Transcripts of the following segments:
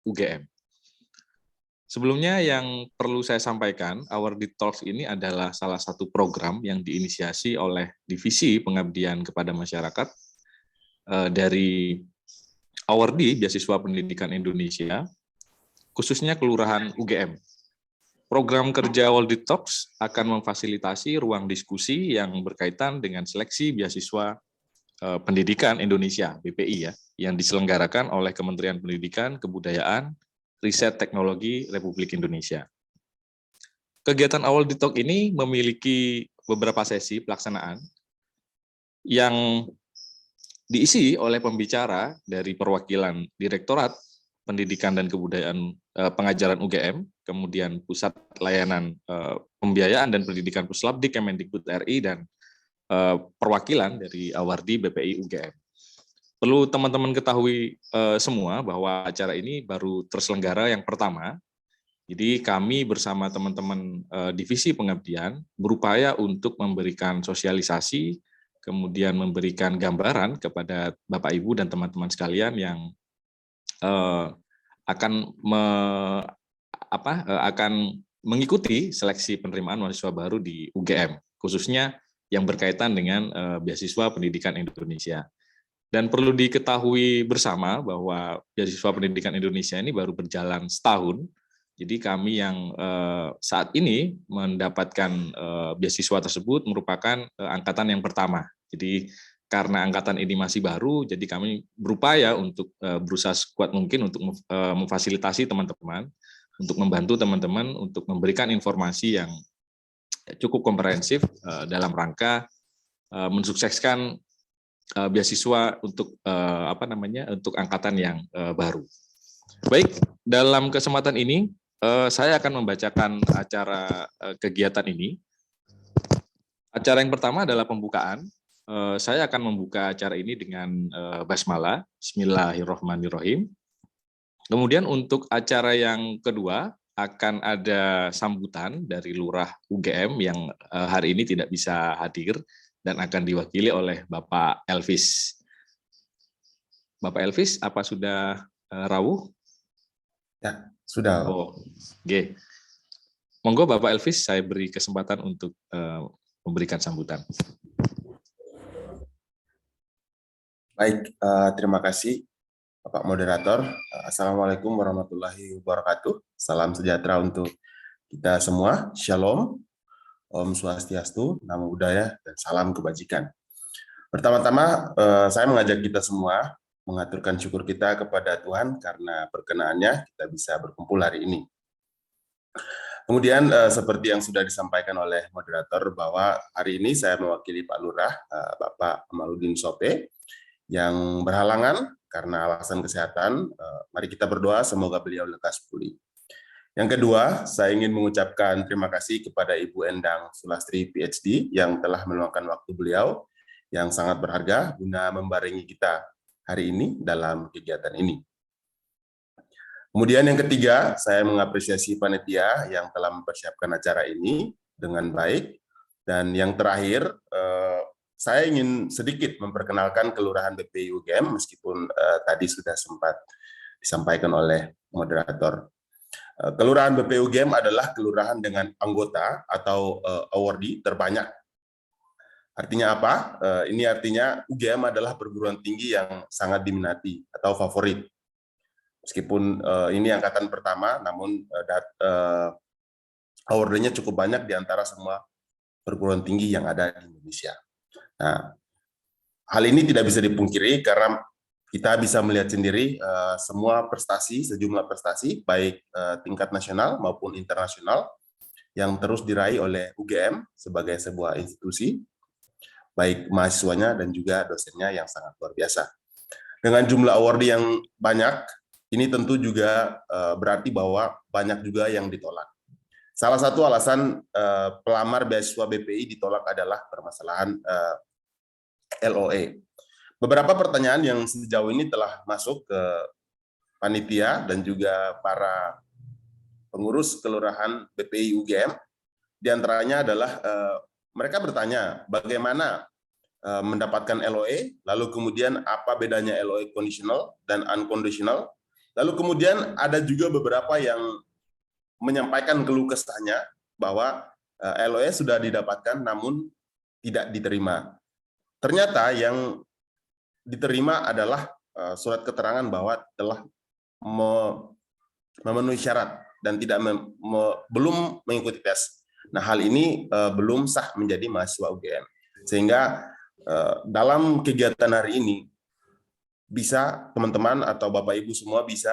UGM. Sebelumnya yang perlu saya sampaikan, Awardee Talks ini adalah salah satu program yang diinisiasi oleh Divisi Pengabdian kepada Masyarakat dari Awardee Beasiswa Pendidikan Indonesia, khususnya Kelurahan UGM. Program kerja Awardee Talks akan memfasilitasi ruang diskusi yang berkaitan dengan seleksi beasiswa Pendidikan Indonesia, BPI ya, yang diselenggarakan oleh Kementerian Pendidikan, Kebudayaan, Riset Teknologi Republik Indonesia. Kegiatan Awardee Talk ini memiliki beberapa sesi pelaksanaan yang diisi oleh pembicara dari perwakilan Direktorat Pendidikan dan Kebudayaan Pengajaran UGM, kemudian Pusat Layanan Pembiayaan dan Pendidikan Puslab di Kemendikbud RI, dan perwakilan dari Awardee BPI UGM. Perlu teman-teman ketahui semua bahwa acara ini baru terselenggara yang pertama. Jadi kami bersama teman-teman Divisi Pengabdian berupaya untuk memberikan sosialisasi, kemudian memberikan gambaran kepada Bapak Ibu dan teman-teman sekalian yang akan mengikuti seleksi penerimaan mahasiswa baru di UGM, khususnya yang berkaitan dengan beasiswa pendidikan Indonesia. Dan perlu diketahui bersama bahwa beasiswa pendidikan Indonesia ini baru berjalan setahun. Jadi kami yang saat ini mendapatkan beasiswa tersebut merupakan angkatan yang pertama. Jadi karena angkatan ini masih baru, jadi kami berupaya untuk berusaha sekuat mungkin untuk memfasilitasi teman-teman, untuk membantu teman-teman untuk memberikan informasi yang cukup komprehensif dalam rangka mensukseskan beasiswa untuk untuk angkatan yang baru. Baik, dalam kesempatan ini saya akan membacakan acara kegiatan ini. Acara yang pertama adalah pembukaan. Saya akan membuka acara ini dengan basmalah, Bismillahirrahmanirrahim. Kemudian untuk acara yang kedua akan ada sambutan dari Lurah UGM yang hari ini tidak bisa hadir dan akan diwakili oleh Bapak Elvis. Bapak Elvis, apa sudah rawuh? Ya, sudah. Oh, oke. Monggo Bapak Elvis, saya beri kesempatan untuk memberikan sambutan. Baik, terima kasih Bapak Moderator. Assalamualaikum warahmatullahi wabarakatuh. Salam sejahtera untuk kita semua. Shalom, Om Swastiastu, Namo Buddhaya, dan salam kebajikan. Pertama-tama, saya mengajak kita semua mengaturkan syukur kita kepada Tuhan karena perkenaannya kita bisa berkumpul hari ini. Kemudian seperti yang sudah disampaikan oleh moderator bahwa hari ini saya mewakili Pak Lurah, Bapak Amaludin Sope, yang berhalangan karena alasan kesehatan. Mari kita berdoa semoga beliau lekas pulih. Yang kedua, saya ingin mengucapkan terima kasih kepada Ibu Endang Sulastri PhD yang telah meluangkan waktu beliau yang sangat berharga guna membarengi kita hari ini dalam kegiatan ini. Kemudian yang ketiga, saya mengapresiasi panitia yang telah mempersiapkan acara ini dengan baik. Dan yang terakhir, saya ingin sedikit memperkenalkan Kelurahan BPI UGM meskipun tadi sudah sempat disampaikan oleh moderator. Kelurahan BPI UGM adalah kelurahan dengan anggota atau awardee terbanyak. Artinya apa? Ini artinya UGM adalah perguruan tinggi yang sangat diminati atau favorit. Meskipun ini angkatan pertama, namun awardee-nya cukup banyak di antara semua perguruan tinggi yang ada di Indonesia. Nah, hal ini tidak bisa dipungkiri karena kita bisa melihat sendiri semua prestasi, sejumlah prestasi, baik tingkat nasional maupun internasional, yang terus diraih oleh UGM sebagai sebuah institusi, baik mahasiswanya dan juga dosennya yang sangat luar biasa. Dengan jumlah awardee yang banyak, ini tentu juga berarti bahwa banyak juga yang ditolak. Salah satu alasan pelamar beasiswa BPI ditolak adalah permasalahan LOE. Beberapa pertanyaan yang sejauh ini telah masuk ke panitia dan juga para pengurus kelurahan BPI UGM, diantaranya adalah mereka bertanya bagaimana mendapatkan LOE, lalu kemudian apa bedanya LOE conditional dan unconditional, Lalu kemudian ada juga beberapa yang menyampaikan keluh kesahnya bahwa LOS sudah didapatkan namun tidak diterima. Ternyata yang diterima adalah surat keterangan bahwa telah memenuhi syarat dan tidak belum mengikuti tes. Nah, hal ini belum sah menjadi mahasiswa UGM. Sehingga dalam kegiatan hari ini bisa teman-teman atau Bapak Ibu semua bisa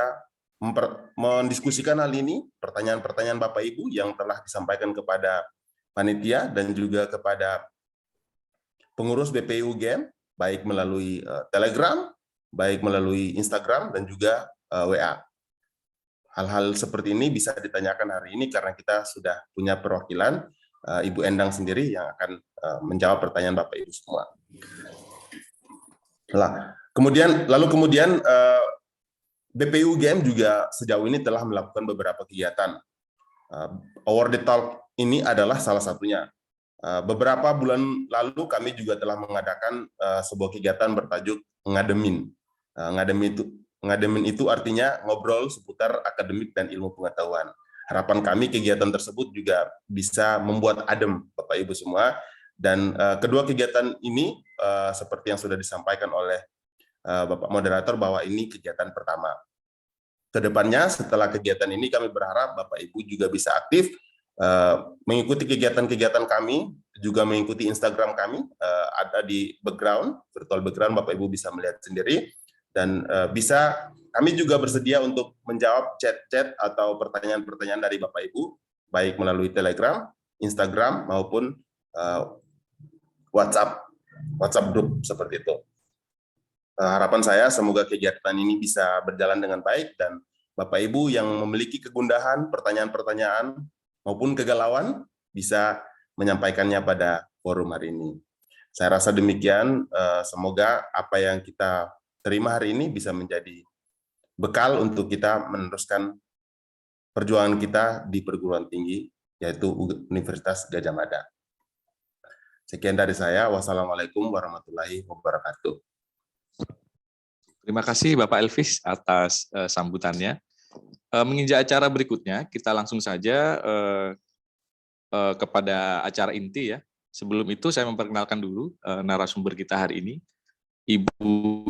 mendiskusikan hal ini, pertanyaan-pertanyaan Bapak Ibu yang telah disampaikan kepada panitia dan juga kepada pengurus BPI UGM, baik melalui Telegram, baik melalui Instagram, dan juga WA. Hal-hal seperti ini bisa ditanyakan hari ini karena kita sudah punya perwakilan Ibu Endang sendiri yang akan menjawab pertanyaan Bapak Ibu semua. Lalu kemudian BPI UGM juga sejauh ini telah melakukan beberapa kegiatan. Award the Talk ini adalah salah satunya. Beberapa bulan lalu kami juga telah mengadakan sebuah kegiatan bertajuk Ngademin. Ngademin itu artinya ngobrol seputar akademik dan ilmu pengetahuan. Harapan kami kegiatan tersebut juga bisa membuat adem Bapak Ibu semua. Dan kedua kegiatan ini seperti yang sudah disampaikan oleh Bapak Moderator bahwa ini kegiatan pertama. Kedepannya setelah kegiatan ini kami berharap Bapak Ibu juga bisa aktif mengikuti kegiatan-kegiatan kami, juga mengikuti Instagram kami, ada di background, virtual background, Bapak Ibu bisa melihat sendiri, dan kami juga bersedia untuk menjawab chat-chat atau pertanyaan-pertanyaan dari Bapak Ibu, baik melalui Telegram, Instagram, maupun WhatsApp group seperti itu. Harapan saya semoga kegiatan ini bisa berjalan dengan baik dan Bapak Ibu yang memiliki kegundahan, pertanyaan-pertanyaan maupun kegalauan bisa menyampaikannya pada forum hari ini. Saya rasa demikian, semoga apa yang kita terima hari ini bisa menjadi bekal untuk kita meneruskan perjuangan kita di perguruan tinggi, yaitu Universitas Gadjah Mada. Sekian dari saya, wassalamualaikum warahmatullahi wabarakatuh. Terima kasih Bapak Elvis atas sambutannya. Menginjak acara berikutnya, kita langsung saja kepada acara inti ya. Sebelum itu saya memperkenalkan dulu narasumber kita hari ini, Ibu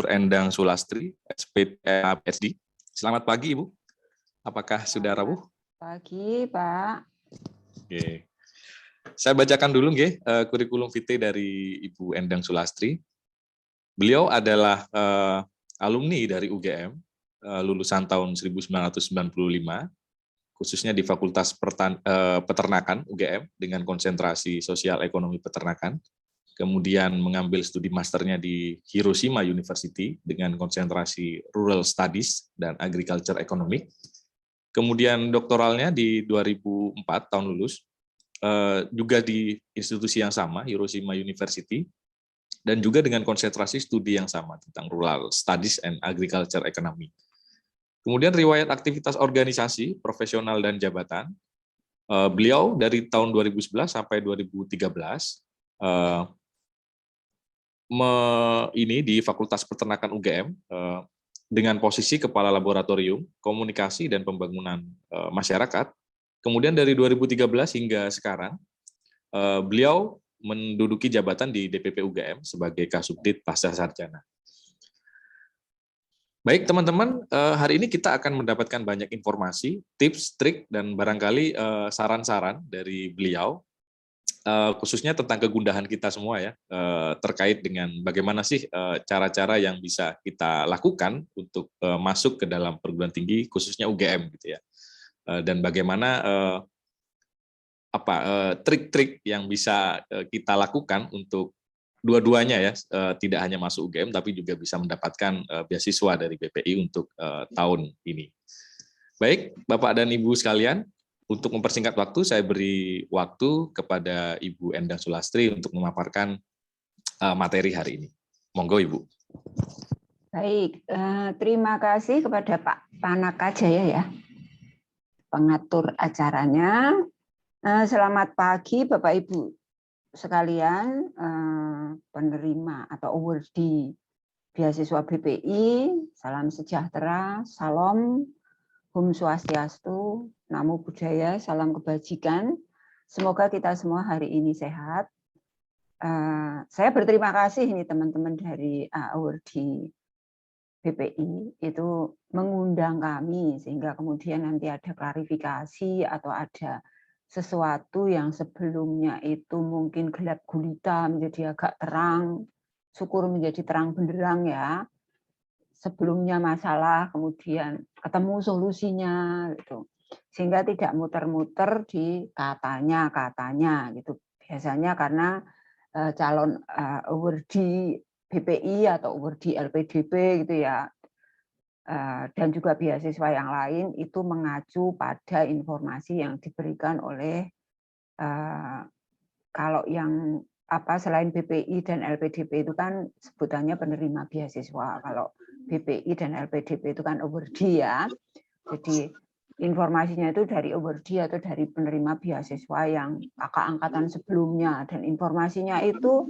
Endang Sulastri, SPD. Selamat pagi Ibu. Apakah sudah rawuh? Pagi Pak. Oke. Saya bacakan dulu kurikulum vitae dari Ibu Endang Sulastri. Beliau adalah alumni dari UGM, lulusan tahun 1995, khususnya di Fakultas Peternakan UGM dengan konsentrasi sosial ekonomi peternakan. Kemudian mengambil studi masternya di Hiroshima University dengan konsentrasi Rural Studies dan Agriculture Economic. Kemudian doktoralnya di 2004 tahun lulus, juga di institusi yang sama, Hiroshima University, dan juga dengan konsentrasi studi yang sama tentang Rural Studies and Agriculture Economy. Kemudian riwayat aktivitas organisasi, profesional, dan jabatan. Beliau dari tahun 2011 sampai 2013 ini di Fakultas Peternakan UGM dengan posisi Kepala Laboratorium, Komunikasi dan Pembangunan Masyarakat. Kemudian dari 2013 hingga sekarang, beliau menduduki jabatan di DPP UGM sebagai Kasubdit Pasca Sarjana. Baik teman-teman, hari ini kita akan mendapatkan banyak informasi, tips, trik, dan barangkali saran-saran dari beliau, khususnya tentang kegundahan kita semua ya, terkait dengan bagaimana sih cara-cara yang bisa kita lakukan untuk masuk ke dalam perguruan tinggi, khususnya UGM gitu ya, dan bagaimana trik-trik yang bisa kita lakukan untuk dua-duanya ya, tidak hanya masuk UGM tapi juga bisa mendapatkan beasiswa dari BPI untuk tahun ini. Baik, Bapak dan Ibu sekalian, untuk mempersingkat waktu saya beri waktu kepada Ibu Endang Sulastri untuk memaparkan materi hari ini. Monggo Ibu. Baik, terima kasih kepada Pak Panaka Jaya ya, pengatur acaranya. Selamat pagi Bapak Ibu sekalian, penerima atau awardee beasiswa BPI, salam sejahtera, salam, Om Swastiastu, Namo Buddhaya, salam kebajikan. Semoga kita semua hari ini sehat. Saya berterima kasih ini teman-teman dari Awardi BPI itu mengundang kami sehingga kemudian nanti ada klarifikasi atau ada sesuatu yang sebelumnya itu mungkin gelap gulita menjadi agak terang, syukur menjadi terang benderang ya. Sebelumnya masalah, kemudian ketemu solusinya gitu. Sehingga tidak muter-muter di katanya gitu. Biasanya karena calon awardi BPI atau awardi LPDP gitu ya, dan juga beasiswa yang lain itu mengacu pada informasi yang diberikan oleh kalau yang selain BPI dan LPDP itu kan sebutannya penerima beasiswa. Kalau BPI dan LPDP itu kan awardi ya. Jadi informasinya itu dari awardi atau dari penerima beasiswa yang kakak angkatan sebelumnya, dan informasinya itu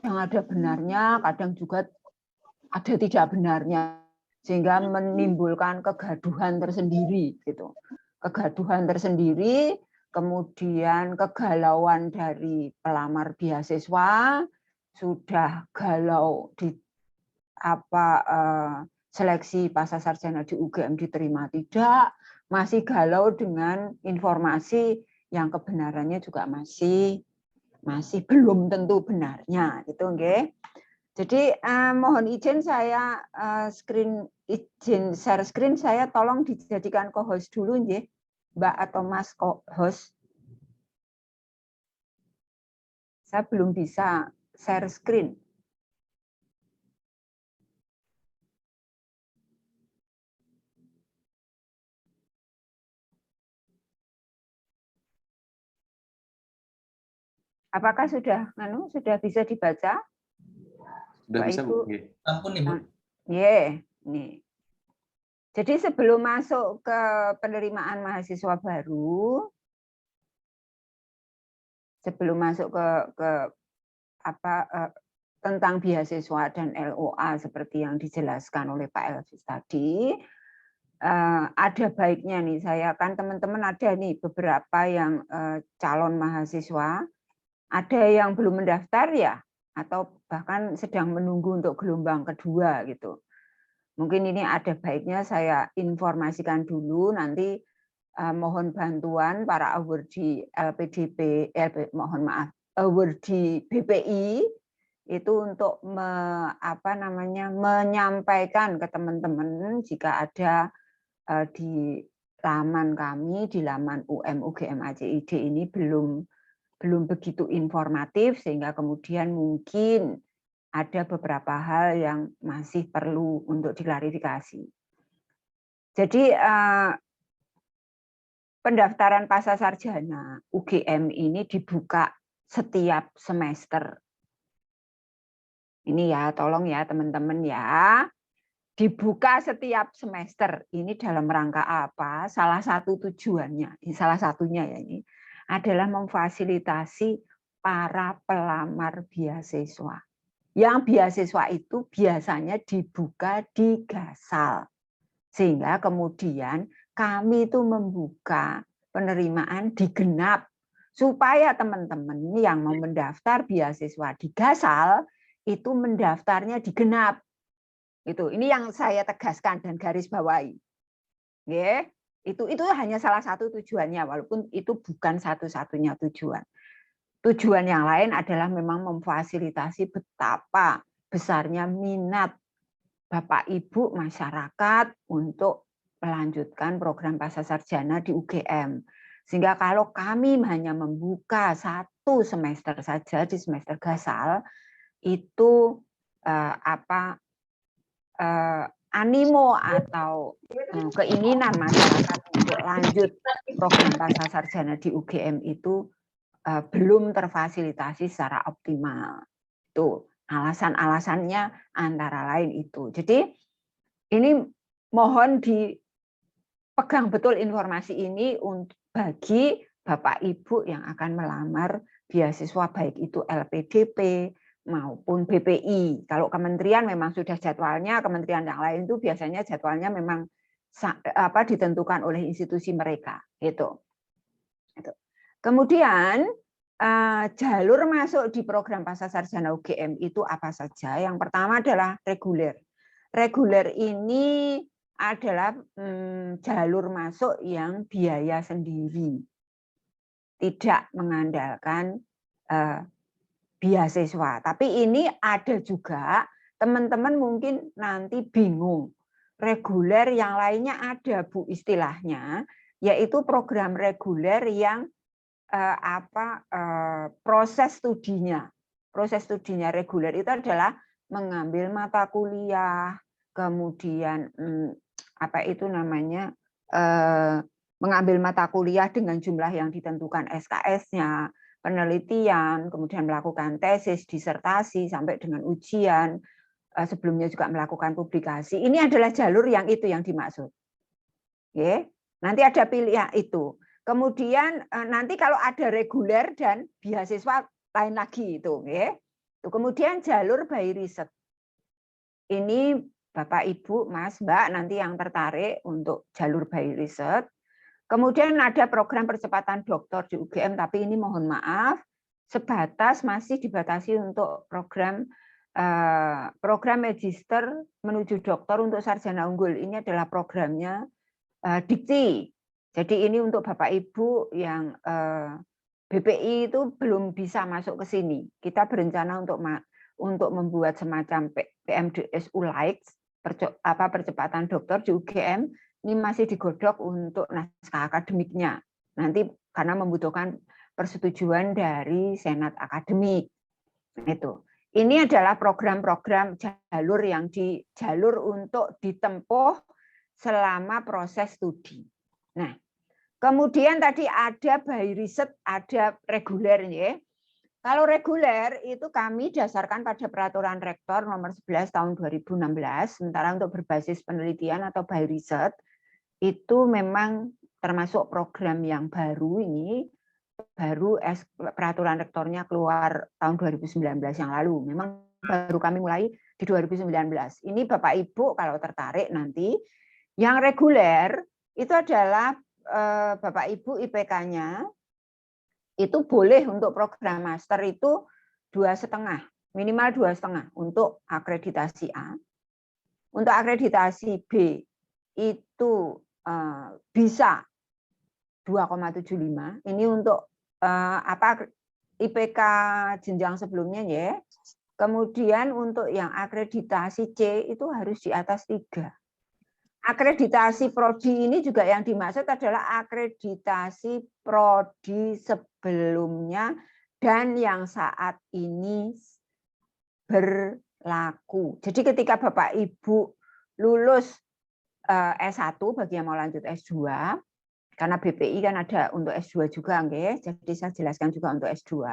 yang ada benarnya, kadang juga ada tidak benarnya, sehingga menimbulkan kegaduhan tersendiri gitu. Kegaduhan tersendiri, kemudian kegalauan dari pelamar beasiswa, sudah galau di seleksi pasca sarjana di UGM diterima tidak, masih galau dengan informasi yang kebenarannya juga masih belum tentu benarnya gitu nggih. Jadi mohon izin saya share screen, saya tolong dijadikan co-host dulu nggih, Mbak atau Mas co-host. Saya belum bisa share screen. Apakah sudah bisa dibaca? Sudah bisa, Bu. Ampun, Ibu. Nih. Jadi sebelum masuk ke penerimaan mahasiswa baru, sebelum masuk ke tentang beasiswa dan LOA seperti yang dijelaskan oleh Pak Elvis tadi, ada baiknya nih, saya kan teman-teman ada nih beberapa yang calon mahasiswa, ada yang belum mendaftar ya, atau bahkan sedang menunggu untuk gelombang kedua gitu. Mungkin ini ada baiknya saya informasikan dulu, nanti mohon bantuan para awardi LPDP, awardi BPI itu untuk menyampaikan ke teman-teman jika ada di laman kami, di laman UGM ACID ini belum begitu informatif, sehingga kemudian mungkin ada beberapa hal yang masih perlu untuk diklarifikasi. Jadi pendaftaran pasca sarjana UGM ini dibuka setiap semester. Ini ya, tolong ya teman-teman ya. Dibuka setiap semester. Ini dalam rangka apa? Salah satu tujuannya, salah satunya ya ini adalah memfasilitasi para pelamar beasiswa. Yang beasiswa itu biasanya dibuka di Gasal. Sehingga kemudian kami itu membuka penerimaan di Genap. Supaya teman-teman yang mau mendaftar beasiswa di Gasal, itu mendaftarnya di Genap. Ini yang saya tegaskan dan garis bawahi. Itu hanya salah satu tujuannya, walaupun itu bukan satu-satunya tujuan. Tujuan yang lain adalah memang memfasilitasi betapa besarnya minat Bapak Ibu masyarakat untuk melanjutkan program pasca sarjana di UGM. Sehingga kalau kami hanya membuka satu semester saja di semester Gasal, itu animo atau keinginan masyarakat untuk lanjut program pasca sarjana di UGM itu belum terfasilitasi secara optimal. Itu alasan-alasannya antara lain itu. Jadi ini mohon dipegang betul informasi ini bagi Bapak Ibu yang akan melamar beasiswa, baik itu LPDP maupun BPI. Kalau kementerian memang sudah jadwalnya, kementerian yang lain itu biasanya jadwalnya memang ditentukan oleh institusi mereka. Gitu. Kemudian jalur masuk di program Pascasarjana UGM itu apa saja? Yang pertama adalah reguler. Reguler ini adalah jalur masuk yang biaya sendiri, tidak mengandalkan beasiswa. Tapi ini ada juga teman-teman mungkin nanti bingung. Reguler yang lainnya ada Bu istilahnya, yaitu program reguler yang proses studinya. Proses studinya reguler itu adalah mengambil mata kuliah, kemudian mengambil mata kuliah dengan jumlah yang ditentukan SKS-nya, penelitian, kemudian melakukan tesis, disertasi, sampai dengan ujian, sebelumnya juga melakukan publikasi. Ini adalah jalur yang itu yang dimaksud. Oke. Nanti ada pilihan itu. Kemudian nanti kalau ada reguler dan beasiswa lain lagi itu. Oke. Kemudian jalur by riset. Ini Bapak, Ibu, Mas, Mbak nanti yang tertarik untuk jalur by riset. Kemudian ada program percepatan doktor di UGM, tapi ini mohon maaf, masih dibatasi untuk program magister menuju doktor untuk sarjana unggul. Ini adalah programnya dikti. Jadi ini untuk Bapak Ibu yang BPI itu belum bisa masuk ke sini. Kita berencana untuk membuat semacam PMDSU Light, percepatan dokter di UGM. Ini masih digodok untuk naskah akademiknya. Nanti karena membutuhkan persetujuan dari Senat Akademik. Itu. Ini adalah program-program jalur untuk ditempuh selama proses studi. Nah, kemudian tadi ada by riset, ada reguler ya. Kalau reguler itu kami dasarkan pada peraturan rektor nomor 11 tahun 2016, sementara untuk berbasis penelitian atau by riset itu memang termasuk program yang baru ini, baru peraturan rektornya keluar tahun 2019 yang lalu. Memang baru kami mulai di 2019. Ini Bapak Ibu kalau tertarik nanti, yang reguler itu adalah Bapak Ibu IPK-nya itu boleh untuk program master itu 2,5, minimal 2,5 untuk akreditasi A. Untuk akreditasi B itu bisa 2,75. Ini untuk IPK jenjang sebelumnya ya. Kemudian untuk yang akreditasi C itu harus di atas 3. Akreditasi prodi ini juga yang dimaksud adalah akreditasi prodi sebelumnya dan yang saat ini berlaku. Jadi ketika Bapak Ibu lulus S1 bagi yang mau lanjut S2, karena BPI kan ada untuk S2 juga, nggih. Jadi saya jelaskan juga untuk S2.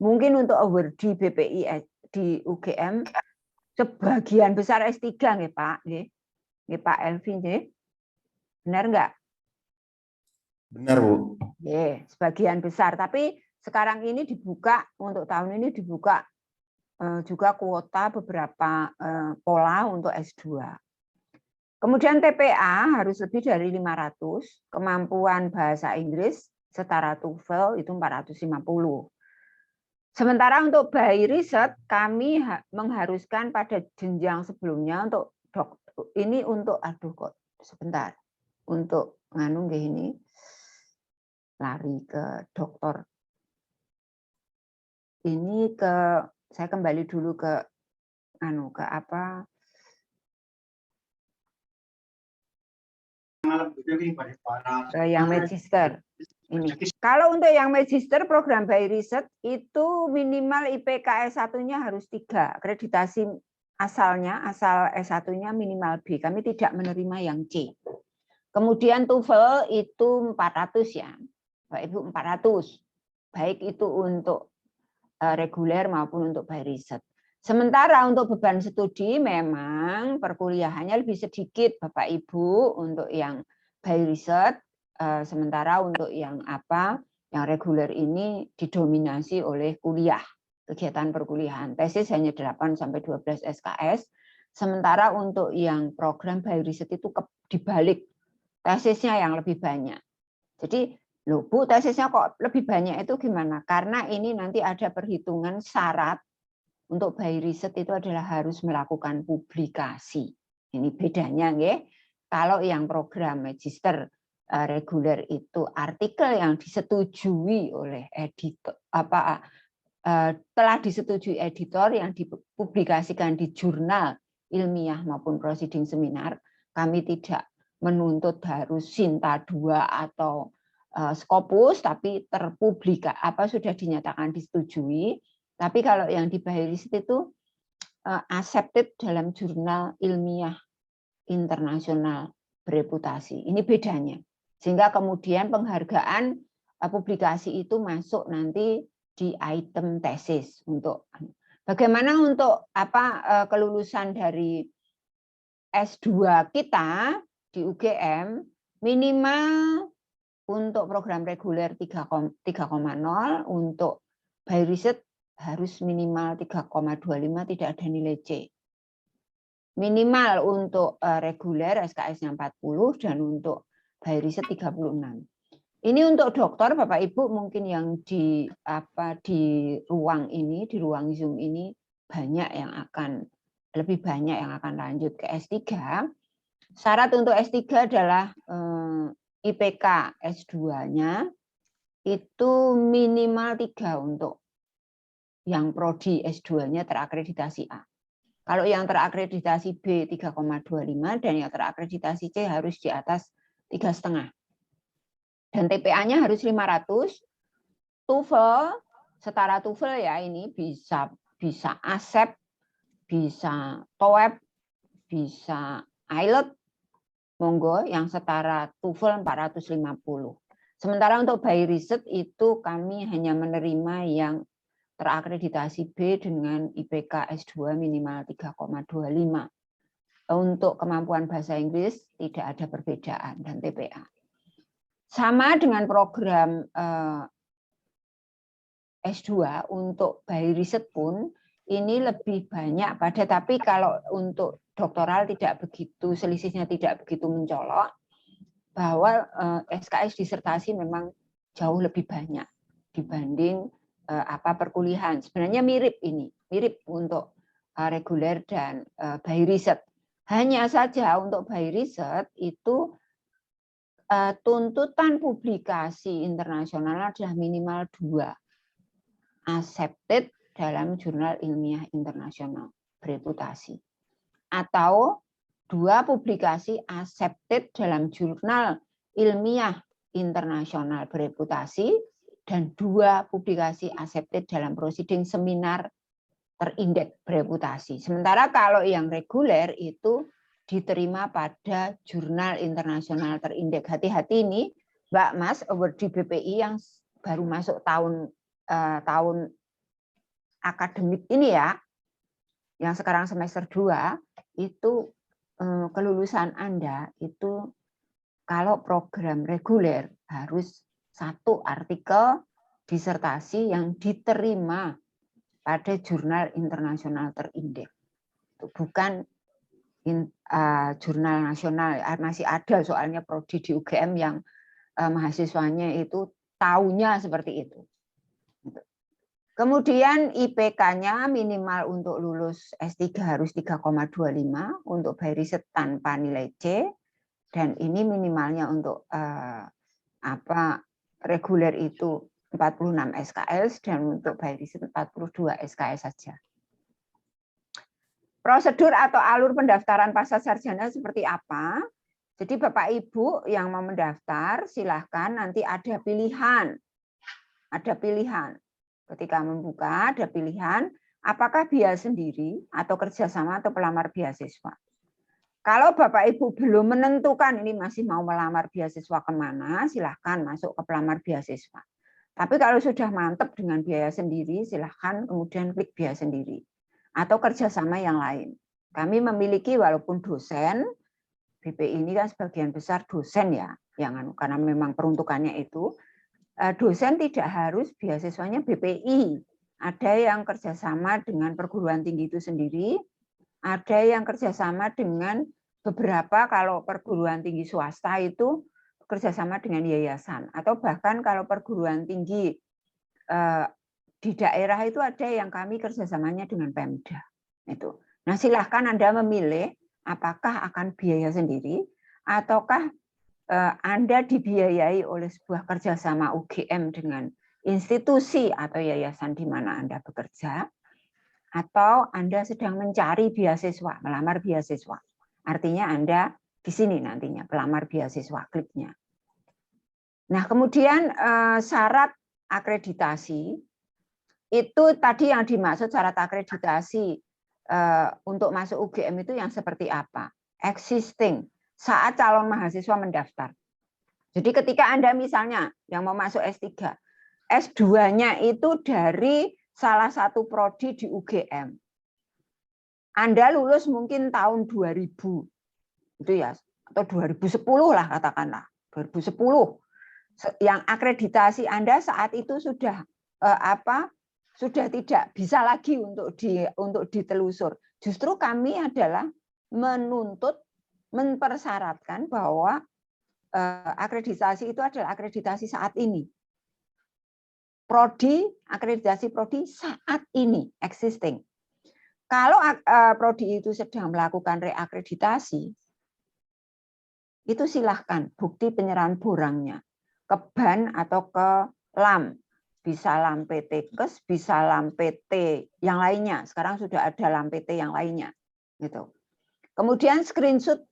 Mungkin untuk awardee BPI di UGM sebagian besar S3 nggih, Pak, nggih. Nggih, Pak Elvi nggih. Benar enggak? Benar, Bu. Nggih, sebagian besar, tapi sekarang ini dibuka untuk tahun ini dibuka juga kuota beberapa pola untuk S2. Kemudian TPA harus lebih dari 500, kemampuan bahasa Inggris setara TOEFL itu 450. Sementara untuk by riset kami mengharuskan pada jenjang sebelumnya untuk ini untuk sebentar. Untuk nganu nggih ini lari ke dokter. Ini saya kembali dulu ke yang magister. Ini. Kalau untuk yang magister program by riset itu minimal IPK S1-nya harus 3. Akreditasi asalnya, asal S1-nya minimal B. Kami tidak menerima yang C. Kemudian TOEFL itu 400 ya. Bapak Ibu 400. Baik itu untuk reguler maupun untuk by riset. Sementara untuk beban studi memang perkuliahannya lebih sedikit Bapak Ibu untuk yang by riset, sementara untuk yang reguler ini didominasi oleh kuliah. kegiatan perkuliahan. Tesis hanya 8 sampai 12 SKS, sementara untuk yang program bioriset itu dibalik, tesisnya yang lebih banyak. Jadi, loh Bu, tesisnya kok lebih banyak itu gimana? Karena ini nanti ada perhitungan syarat untuk bioriset itu adalah harus melakukan publikasi. Ini bedanya, nggih. Kalau yang program magister reguler itu artikel yang disetujui oleh editor, telah disetujui editor yang dipublikasikan di jurnal ilmiah maupun proceeding seminar, kami tidak menuntut harus Sinta 2 atau Scopus, tapi sudah dinyatakan disetujui. Tapi kalau yang di bioriset itu accepted dalam jurnal ilmiah internasional bereputasi. Ini bedanya. Sehingga kemudian penghargaan publikasi itu masuk nanti di item tesis. Untuk bagaimana untuk kelulusan dari S2 kita di UGM minimal untuk program reguler 3,0, untuk bioriset harus minimal 3,25, tidak ada nilai C. Minimal untuk reguler SKS-nya 40 dan untuk bioriset 36. Ini untuk dokter Bapak Ibu mungkin yang di ruang ini, di ruang Zoom ini lebih banyak yang akan lanjut ke S3. Syarat untuk S3 adalah IPK S2-nya itu minimal 3 untuk yang prodi S2-nya terakreditasi A. Kalau yang terakreditasi B 3,25 dan yang terakreditasi C harus di atas 3,5. Dan TPA-nya harus 500. TOEFL, setara TOEFL ya, ini bisa ASEP, bisa TOEP, bisa IELTS, monggo yang setara TOEFL 450. Sementara untuk bioriset itu kami hanya menerima yang terakreditasi B dengan IPK S2 minimal 3,25. Untuk kemampuan bahasa Inggris tidak ada perbedaan dan TPA. Sama dengan program S2 untuk bioriset pun ini lebih banyak tapi kalau untuk doktoral tidak begitu, selisihnya tidak begitu mencolok, bahwa SKS disertasi memang jauh lebih banyak dibanding perkuliahan. Sebenarnya mirip untuk reguler dan bioriset. Hanya saja untuk bioriset itu tuntutan publikasi internasional adalah minimal 2 accepted dalam jurnal ilmiah internasional bereputasi, atau 2 publikasi accepted dalam jurnal ilmiah internasional bereputasi, dan 2 publikasi accepted dalam proceeding seminar terindeks bereputasi. Sementara kalau yang reguler itu diterima pada jurnal internasional terindeks. Hati-hati ini, Mbak Mas, award di BPI yang baru masuk tahun akademik ini ya, yang sekarang semester 2, itu kelulusan Anda itu kalau program reguler harus 1 artikel disertasi yang diterima pada jurnal internasional terindeks. Bukan jurnal nasional. Masih ada soalnya prodi di UGM yang mahasiswanya itu taunya seperti itu. Kemudian IPK-nya minimal untuk lulus S3 harus 3,25, untuk bioriset tanpa nilai C, dan ini minimalnya untuk reguler itu 46 SKS dan untuk bioriset 42 SKS saja. Prosedur atau alur pendaftaran pasca sarjana seperti apa? Jadi Bapak Ibu yang mau mendaftar silahkan, nanti ada pilihan. Ada pilihan. Ketika membuka ada pilihan apakah biaya sendiri atau kerjasama atau pelamar beasiswa. Kalau Bapak Ibu belum menentukan ini masih mau melamar beasiswa kemana, silahkan masuk ke pelamar beasiswa. Tapi kalau sudah mantap dengan biaya sendiri, silahkan kemudian klik biaya sendiri. Atau kerjasama yang lain. Kami memiliki walaupun dosen, BPI ini kan sebagian besar dosen ya, karena memang peruntukannya itu, dosen tidak harus beasiswanya BPI. ada yang kerjasama dengan perguruan tinggi itu sendiri, ada yang kerjasama dengan beberapa, kalau perguruan tinggi swasta itu kerjasama dengan yayasan, atau bahkan kalau perguruan tinggi di daerah itu ada yang kami kerjasamanya dengan Pemda. Itu. Nah, silahkan Anda memilih apakah akan biaya sendiri ataukah Anda dibiayai oleh sebuah kerjasama UGM dengan institusi atau yayasan di mana Anda bekerja, atau Anda sedang mencari beasiswa, melamar beasiswa. Artinya Anda di sini nantinya pelamar beasiswa, kliknya. Nah, kemudian syarat akreditasi itu tadi yang dimaksud syarat akreditasi untuk masuk UGM itu yang seperti apa? Existing saat calon mahasiswa mendaftar. Jadi ketika Anda misalnya yang mau masuk S3, S2-nya itu dari salah satu prodi di UGM. Anda lulus mungkin tahun 2000, itu ya, atau 2010 lah katakanlah, 2010. Yang akreditasi Anda saat itu sudah sudah tidak bisa lagi untuk ditelusur. Justru kami adalah menuntut, mempersyaratkan bahwa akreditasi itu adalah akreditasi saat ini. Prodi, akreditasi prodi saat ini, existing. Kalau prodi itu sedang melakukan reakreditasi, itu silahkan bukti penyerahan borangnya ke BAN atau ke LAM. Bisa LAM PT Kes, bisa LAM PT yang lainnya. Sekarang sudah ada LAM PT yang lainnya. Gitu. Kemudian screenshot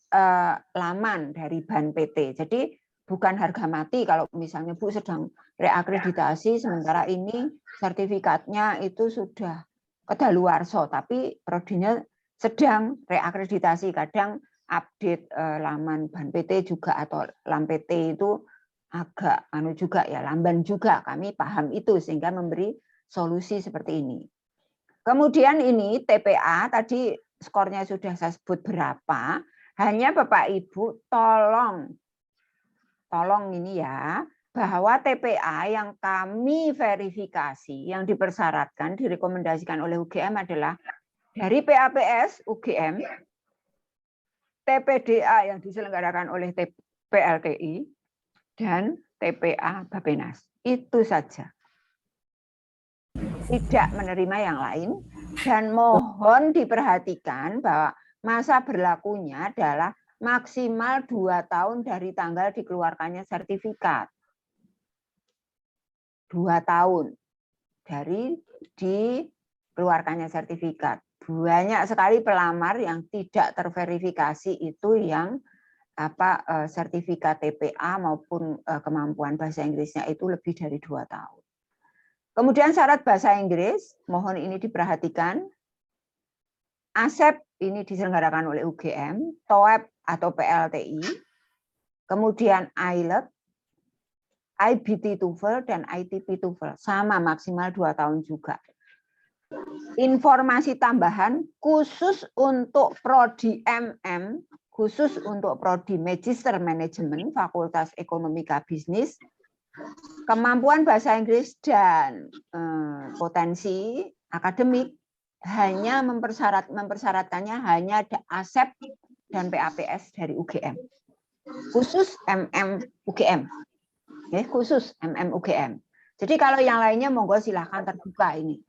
laman dari BAN PT. Jadi bukan harga mati kalau misalnya Bu sedang reakreditasi, sementara ini sertifikatnya itu sudah kedaluarsa, tapi prodinya sedang reakreditasi. Kadang update laman BAN PT juga atau LAM PT itu agak juga ya, lamban juga, kami paham itu sehingga memberi solusi seperti ini. Kemudian ini TPA tadi skornya sudah saya sebut berapa, hanya Bapak Ibu tolong ini ya, bahwa TPA yang kami verifikasi, yang dipersyaratkan, direkomendasikan oleh UGM adalah dari PAPS UGM, TPDA yang diselenggarakan oleh PLTI, dan TPA Bappenas. Itu saja. Tidak menerima yang lain, dan mohon diperhatikan bahwa masa berlakunya adalah maksimal 2 tahun dari tanggal dikeluarkannya sertifikat. 2 tahun dari dikeluarkannya sertifikat. Banyak sekali pelamar yang tidak terverifikasi itu yang sertifikat TPA maupun kemampuan bahasa Inggrisnya itu lebih dari 2 tahun. Kemudian syarat bahasa Inggris, mohon ini diperhatikan. ASEP ini diselenggarakan oleh UGM, TOEP atau PLTI, kemudian IELTS, IBT TOEFL, dan ITP TOEFL. Sama, maksimal 2 tahun juga. Informasi tambahan khusus untuk Prodi MM, khusus untuk Prodi Magister Manajemen, Fakultas Ekonomika Bisnis, kemampuan bahasa Inggris dan potensi akademik hanya mempersyaratkannya hanya ada ASEP dan PAPS dari UGM. Khusus MM UGM. Ya, khusus MM UGM. Jadi kalau yang lainnya monggo silahkan terbuka ini.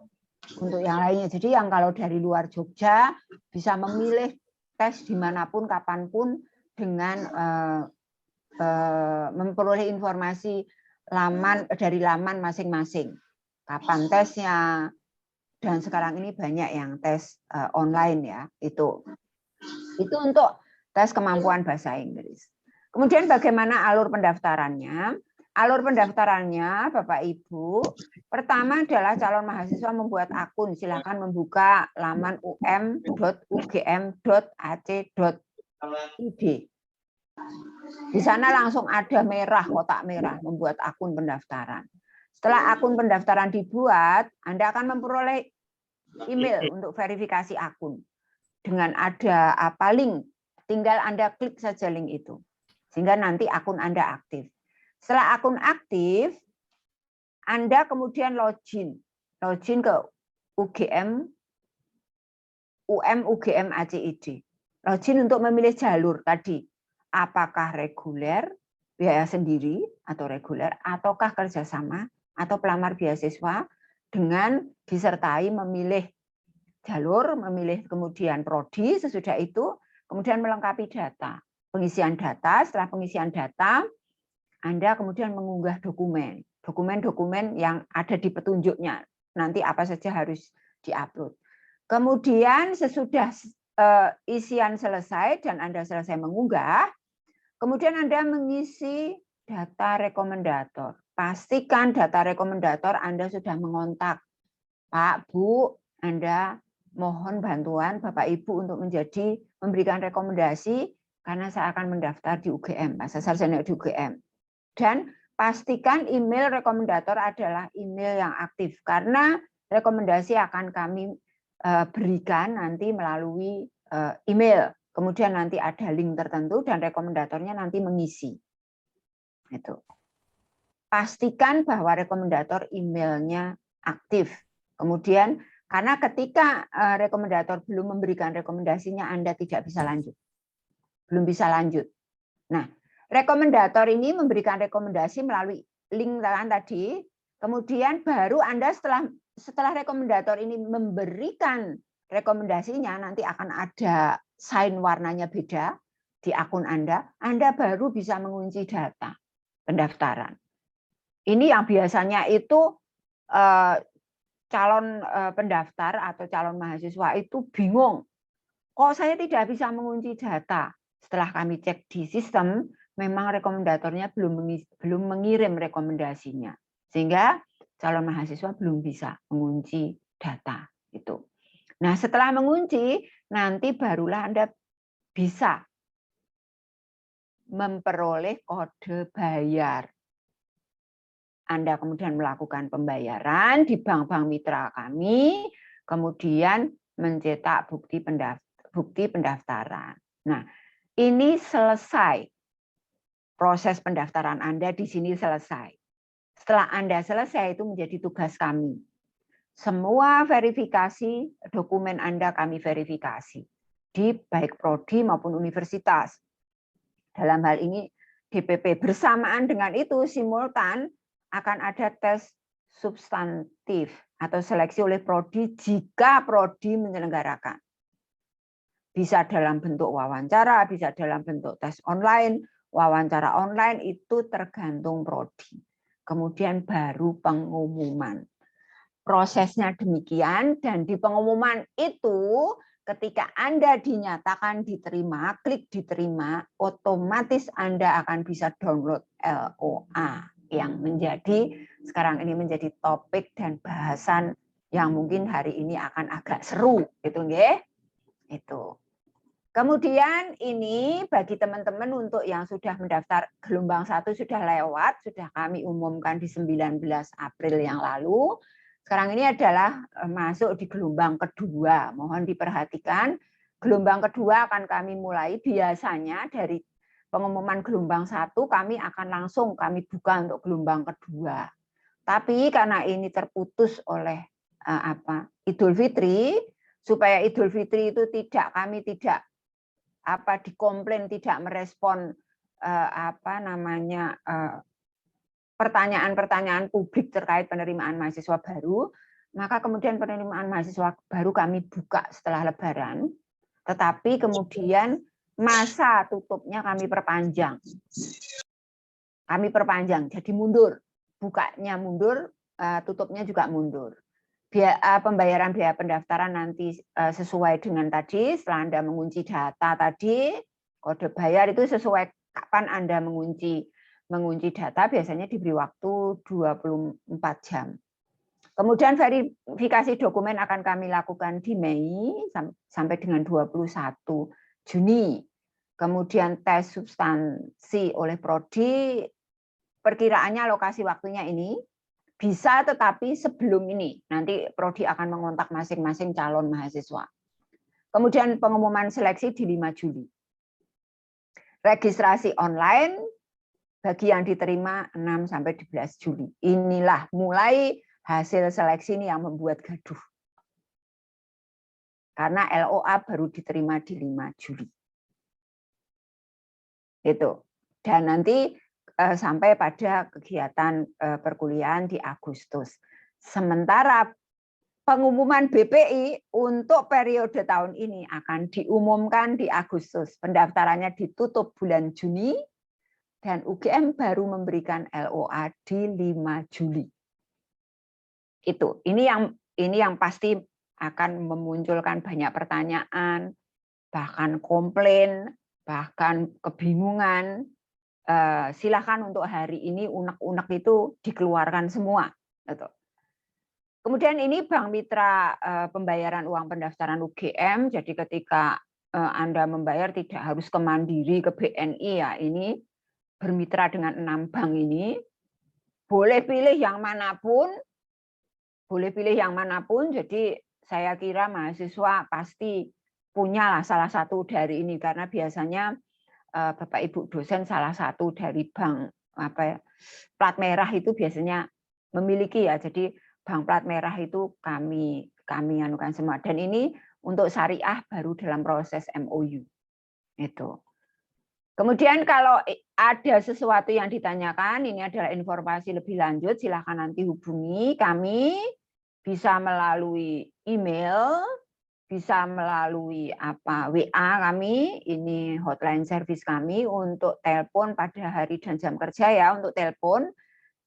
Untuk yang lainnya. Jadi yang kalau dari luar Jogja bisa memilih tes dimanapun, kapanpun dengan memperoleh informasi dari laman masing-masing. Kapan tesnya, dan sekarang ini banyak yang tes online ya, itu untuk tes kemampuan bahasa Inggris. Kemudian bagaimana alur pendaftarannya? Alur pendaftarannya Bapak Ibu, pertama adalah calon mahasiswa membuat akun, silakan membuka laman um.ugm.ac.id. Di sana langsung ada kotak merah, membuat akun pendaftaran. Setelah akun pendaftaran dibuat, Anda akan memperoleh email untuk verifikasi akun. Dengan ada link, tinggal Anda klik saja link itu. Sehingga nanti akun Anda aktif. Setelah akun aktif, Anda kemudian login login ke UGM, UGM ACID. Login untuk memilih jalur tadi. Apakah reguler, biaya sendiri atau reguler, ataukah kerjasama atau pelamar beasiswa dengan disertai memilih jalur, memilih kemudian prodi, sesudah itu kemudian melengkapi data. Pengisian data, setelah pengisian data, Anda kemudian mengunggah dokumen. Dokumen-dokumen yang ada di petunjuknya. Nanti apa saja harus diupload. Kemudian sesudah isian selesai dan Anda selesai mengunggah, kemudian Anda mengisi data rekomendator. Pastikan data rekomendator Anda sudah mengontak. Pak, Bu, Anda mohon bantuan Bapak Ibu untuk memberikan rekomendasi karena saya akan mendaftar di UGM, masa sarjana di UGM. Dan pastikan email rekomendator adalah email yang aktif karena rekomendasi akan kami berikan nanti melalui email. Kemudian nanti ada link tertentu dan rekomendatornya nanti mengisi. Itu. Pastikan bahwa rekomendator emailnya aktif. Kemudian karena ketika rekomendator belum memberikan rekomendasinya, Anda tidak bisa lanjut. Belum bisa lanjut. Nah, rekomendator ini memberikan rekomendasi melalui link tadi. Kemudian baru Anda setelah rekomendator ini memberikan rekomendasinya, nanti akan ada sign warnanya beda di akun Anda baru bisa mengunci data pendaftaran. Ini yang biasanya itu calon pendaftar atau calon mahasiswa itu bingung. Kok saya tidak bisa mengunci data? Setelah kami cek di sistem, memang rekomendatornya belum mengirim rekomendasinya. Sehingga calon mahasiswa belum bisa mengunci data itu. Nah, setelah mengunci, nanti barulah Anda bisa memperoleh kode bayar. Anda kemudian melakukan pembayaran di bank-bank mitra kami, kemudian mencetak bukti pendaftaran. Nah, ini selesai. Proses pendaftaran Anda di sini selesai. Setelah Anda selesai, itu menjadi tugas kami. Semua verifikasi dokumen Anda kami verifikasi di baik prodi maupun universitas. Dalam hal ini DPP. Bersamaan dengan itu simultan akan ada tes substantif atau seleksi oleh prodi jika prodi menyelenggarakan. Bisa dalam bentuk wawancara, bisa dalam bentuk tes online. Wawancara online itu tergantung prodi. Kemudian baru pengumuman. Prosesnya demikian, dan di pengumuman itu ketika Anda dinyatakan diterima, klik diterima, otomatis Anda akan bisa download LOA yang sekarang ini menjadi topik dan bahasan yang mungkin hari ini akan agak seru, gitu nggih? Itu. Kemudian ini bagi teman-teman untuk yang sudah mendaftar gelombang 1 sudah lewat, sudah kami umumkan di 19 April yang lalu. Sekarang ini adalah masuk di gelombang kedua. Mohon diperhatikan, gelombang kedua akan kami mulai biasanya dari pengumuman gelombang 1 kami akan langsung kami buka untuk gelombang kedua. Tapi karena ini terputus oleh Idul Fitri, supaya Idul Fitri itu kami tidak dikomplain, tidak merespon pertanyaan-pertanyaan publik terkait penerimaan mahasiswa baru, maka kemudian penerimaan mahasiswa baru kami buka setelah Lebaran, tetapi kemudian masa tutupnya kami perpanjang. Kami perpanjang, jadi mundur. Bukanya mundur, tutupnya juga mundur. Pembayaran biaya pendaftaran nanti sesuai dengan tadi, setelah Anda mengunci data tadi, kode bayar itu sesuai kapan Anda mengunci data, biasanya diberi waktu 24 jam. Kemudian verifikasi dokumen akan kami lakukan di Mei sampai dengan 21 Juni. Kemudian tes substansi oleh prodi, perkiraannya lokasi waktunya ini bisa, tetapi sebelum ini nanti prodi akan mengontak masing-masing calon mahasiswa. Kemudian pengumuman seleksi di 5 Juli. Registrasi online bagi yang diterima 6 sampai 12 Juli. Inilah mulai hasil seleksi ini yang membuat gaduh. Karena LOA baru diterima di 5 Juli. Itu. Dan nanti sampai pada kegiatan perkuliahan di Agustus. Sementara pengumuman BPI untuk periode tahun ini akan diumumkan di Agustus. Pendaftarannya ditutup bulan Juni dan UGM baru memberikan LOA di 5 Juli. Itu. Ini yang pasti akan memunculkan banyak pertanyaan, bahkan komplain, bahkan kebingungan. Silakan untuk hari ini unek-unek itu dikeluarkan semua. Kemudian ini Bank Mitra pembayaran uang pendaftaran UGM. Jadi ketika Anda membayar tidak harus ke Mandiri, ke BNI ya. Ini bermitra dengan 6 bank ini. Boleh pilih yang manapun. Jadi saya kira mahasiswa pasti punyalah salah satu dari ini karena biasanya Bapak Ibu dosen salah satu dari bank plat merah itu biasanya memiliki ya. Jadi bank plat merah itu kami anukan semua. Dan ini untuk syariah baru dalam proses MOU. Itu. Kemudian kalau ada sesuatu yang ditanyakan, ini adalah informasi lebih lanjut, silakan nanti hubungi kami, bisa melalui email, bisa melalui WA kami, ini hotline service kami untuk telepon pada hari dan jam kerja ya, untuk telepon,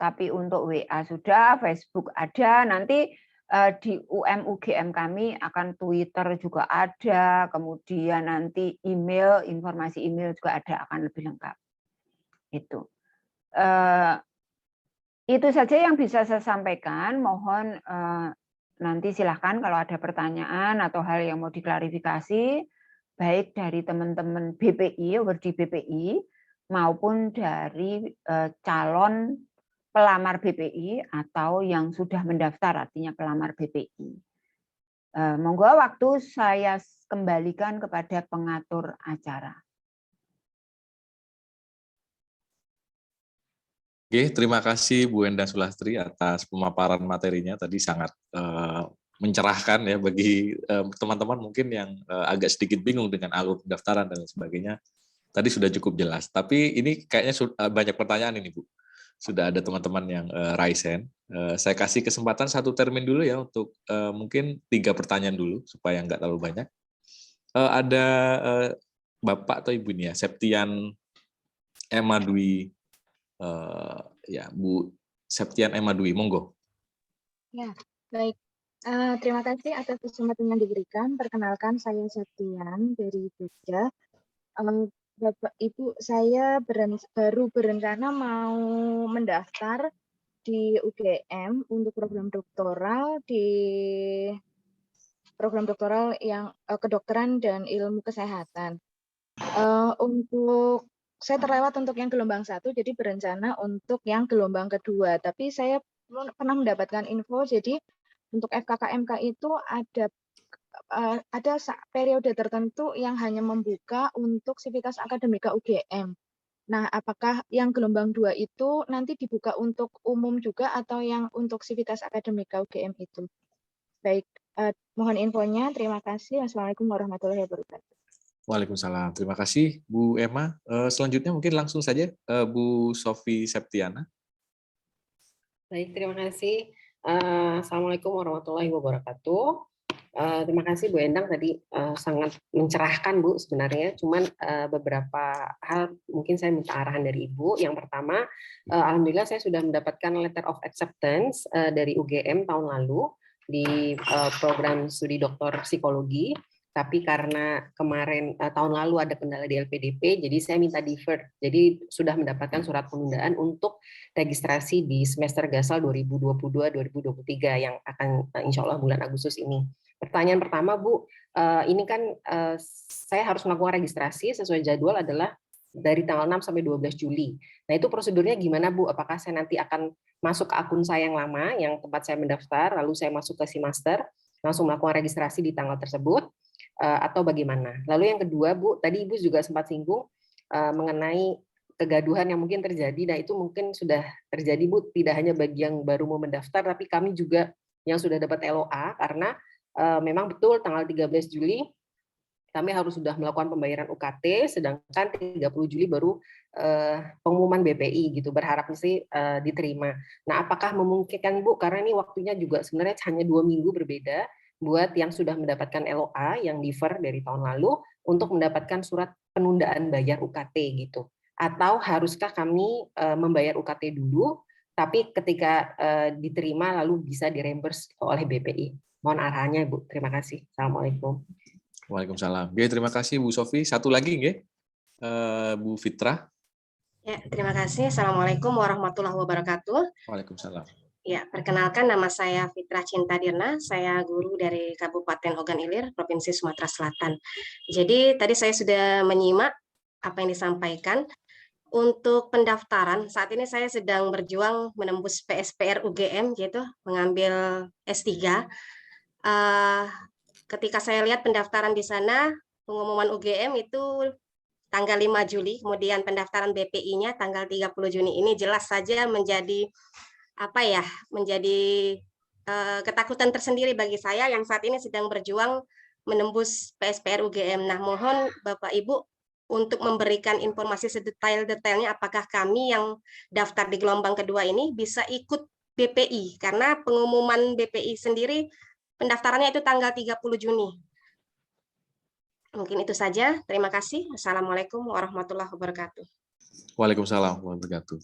tapi untuk WA sudah, Facebook ada, nanti di UGM kami akan Twitter juga ada, kemudian nanti email, informasi email juga ada, akan lebih lengkap. Itu saja yang bisa saya sampaikan. Mohon nanti silahkan kalau ada pertanyaan atau hal yang mau diklarifikasi, baik dari teman-teman BPI, di BPI, maupun dari calon pelamar BPI atau yang sudah mendaftar, artinya pelamar BPI. Monggo waktu saya kembalikan kepada pengatur acara. Oke, terima kasih Bu Endah Sulastri atas pemaparan materinya tadi sangat mencerahkan ya bagi teman-teman mungkin yang agak sedikit bingung dengan alur pendaftaran dan sebagainya. Tadi sudah cukup jelas, tapi ini kayaknya banyak pertanyaan ini Bu. Sudah ada teman-teman yang raise hand. Saya kasih kesempatan 1 termin dulu ya untuk mungkin 3 pertanyaan dulu supaya nggak terlalu banyak. Ada Bapak atau Ibu ini ya, Septian Emma Dwi, ya Bu Septian Emma Dwi, monggo. Ya, baik. Terima kasih atas kesempatan yang diberikan. Perkenalkan, saya Septian dari Jogja. Bapak Ibu, saya baru berencana mau mendaftar di UGM untuk program doktoral yang kedokteran dan ilmu kesehatan. Untuk saya terlewat untuk yang gelombang 1, jadi berencana untuk yang gelombang kedua. Tapi saya pernah mendapatkan info, jadi untuk FKKMK itu ada periode tertentu yang hanya membuka untuk sivitas akademika UGM. Nah, apakah yang gelombang 2 itu nanti dibuka untuk umum juga atau yang untuk sivitas akademika UGM itu? Baik, mohon infonya. Terima kasih. Wassalamualaikum warahmatullahi wabarakatuh. Waalaikumsalam. Terima kasih Bu Emma. Selanjutnya mungkin langsung saja Bu Sofi Septiana. Baik, terima kasih. Assalamualaikum warahmatullahi wabarakatuh. Terima kasih Bu Endang tadi sangat mencerahkan Bu sebenarnya. Cuman beberapa hal mungkin saya minta arahan dari Ibu. Yang pertama, alhamdulillah saya sudah mendapatkan letter of acceptance dari UGM tahun lalu di program studi doktor psikologi. Tapi karena kemarin tahun lalu ada kendala di LPDP, jadi saya minta deferred. Jadi sudah mendapatkan surat penundaan untuk registrasi di semester Gasal 2022-2023 yang akan insya Allah bulan Agustus ini. Pertanyaan pertama Bu, ini kan saya harus melakukan registrasi sesuai jadwal adalah dari tanggal 6 sampai 12 Juli. Nah itu prosedurnya gimana Bu? Apakah saya nanti akan masuk ke akun saya yang lama, yang tempat saya mendaftar, lalu saya masuk ke Simaster, langsung melakukan registrasi di tanggal tersebut, atau bagaimana? Lalu yang kedua Bu, tadi Ibu juga sempat singgung mengenai kegaduhan yang mungkin terjadi. Nah, itu mungkin sudah terjadi, Bu, tidak hanya bagi yang baru mau mendaftar, tapi kami juga yang sudah dapat LOA, karena memang betul tanggal 13 Juli kami harus sudah melakukan pembayaran UKT, sedangkan 30 Juli baru pengumuman BPI gitu. Berharap sih diterima. Nah, apakah memungkinkan, Bu, karena ini waktunya juga sebenarnya hanya 2 minggu berbeda buat yang sudah mendapatkan LOA yang defer dari tahun lalu untuk mendapatkan surat penundaan bayar UKT gitu. Atau haruskah kami membayar UKT dulu, tapi ketika diterima lalu bisa direimburse oleh BPI? Mohon arahannya, Bu. Terima kasih. Assalamualaikum. Waalaikumsalam. Oke, terima kasih Bu Sofi. Satu lagi nggih, Bu Fitra. Ya, terima kasih. Assalamualaikum warahmatullahi wabarakatuh. Waalaikumsalam. Ya, perkenalkan nama saya Fitra Cinta Dirna, saya guru dari Kabupaten Ogan Ilir, Provinsi Sumatera Selatan. Jadi tadi saya sudah menyimak apa yang disampaikan. Untuk pendaftaran, saat ini saya sedang berjuang menembus PSPR UGM, gitu, mengambil S3. Ketika saya lihat pendaftaran di sana, pengumuman UGM itu tanggal 5 Juli, kemudian pendaftaran BPI-nya tanggal 30 Juni. Ini jelas saja menjadi ketakutan tersendiri bagi saya yang saat ini sedang berjuang menembus PSPR UGM. Nah, mohon Bapak Ibu untuk memberikan informasi sedetail-detailnya apakah kami yang daftar di gelombang kedua ini bisa ikut BPI, karena pengumuman BPI sendiri pendaftarannya itu tanggal 30 Juni. Mungkin itu saja. Terima kasih. Assalamualaikum warahmatullahi wabarakatuh. Waalaikumsalam warahmatullahi wabarakatuh.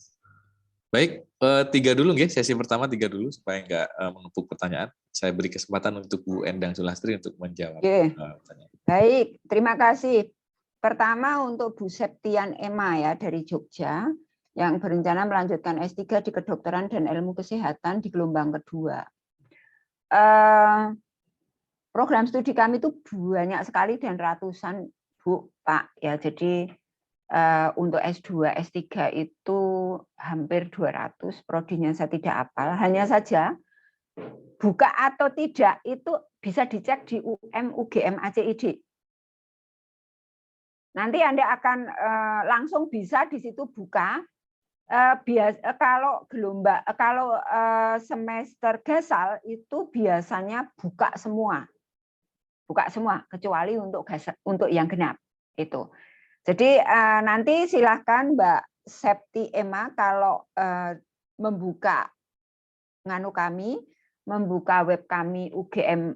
Baik, 3 dulu nggih, sesi pertama 3 dulu supaya nggak menumpuk pertanyaan. Saya beri kesempatan untuk Bu Endang Sulastri untuk menjawab pertanyaan. Baik, terima kasih. Pertama untuk Bu Septian Emma ya dari Jogja yang berencana melanjutkan S3 di kedokteran dan ilmu kesehatan di gelombang kedua. Program studi kami itu banyak sekali dan ratusan, Bu, Pak ya. Jadi untuk S2, S3 itu hampir 200, prodinya saya tidak hafal. Hanya saja buka atau tidak itu bisa dicek di UM UGM ACID. Nanti Anda akan langsung bisa di situ buka. Kalau semester gasal itu biasanya buka semua kecuali untuk yang genap itu. Jadi nanti silahkan Mbak Septi Emma kalau membuka membuka web kami UGM,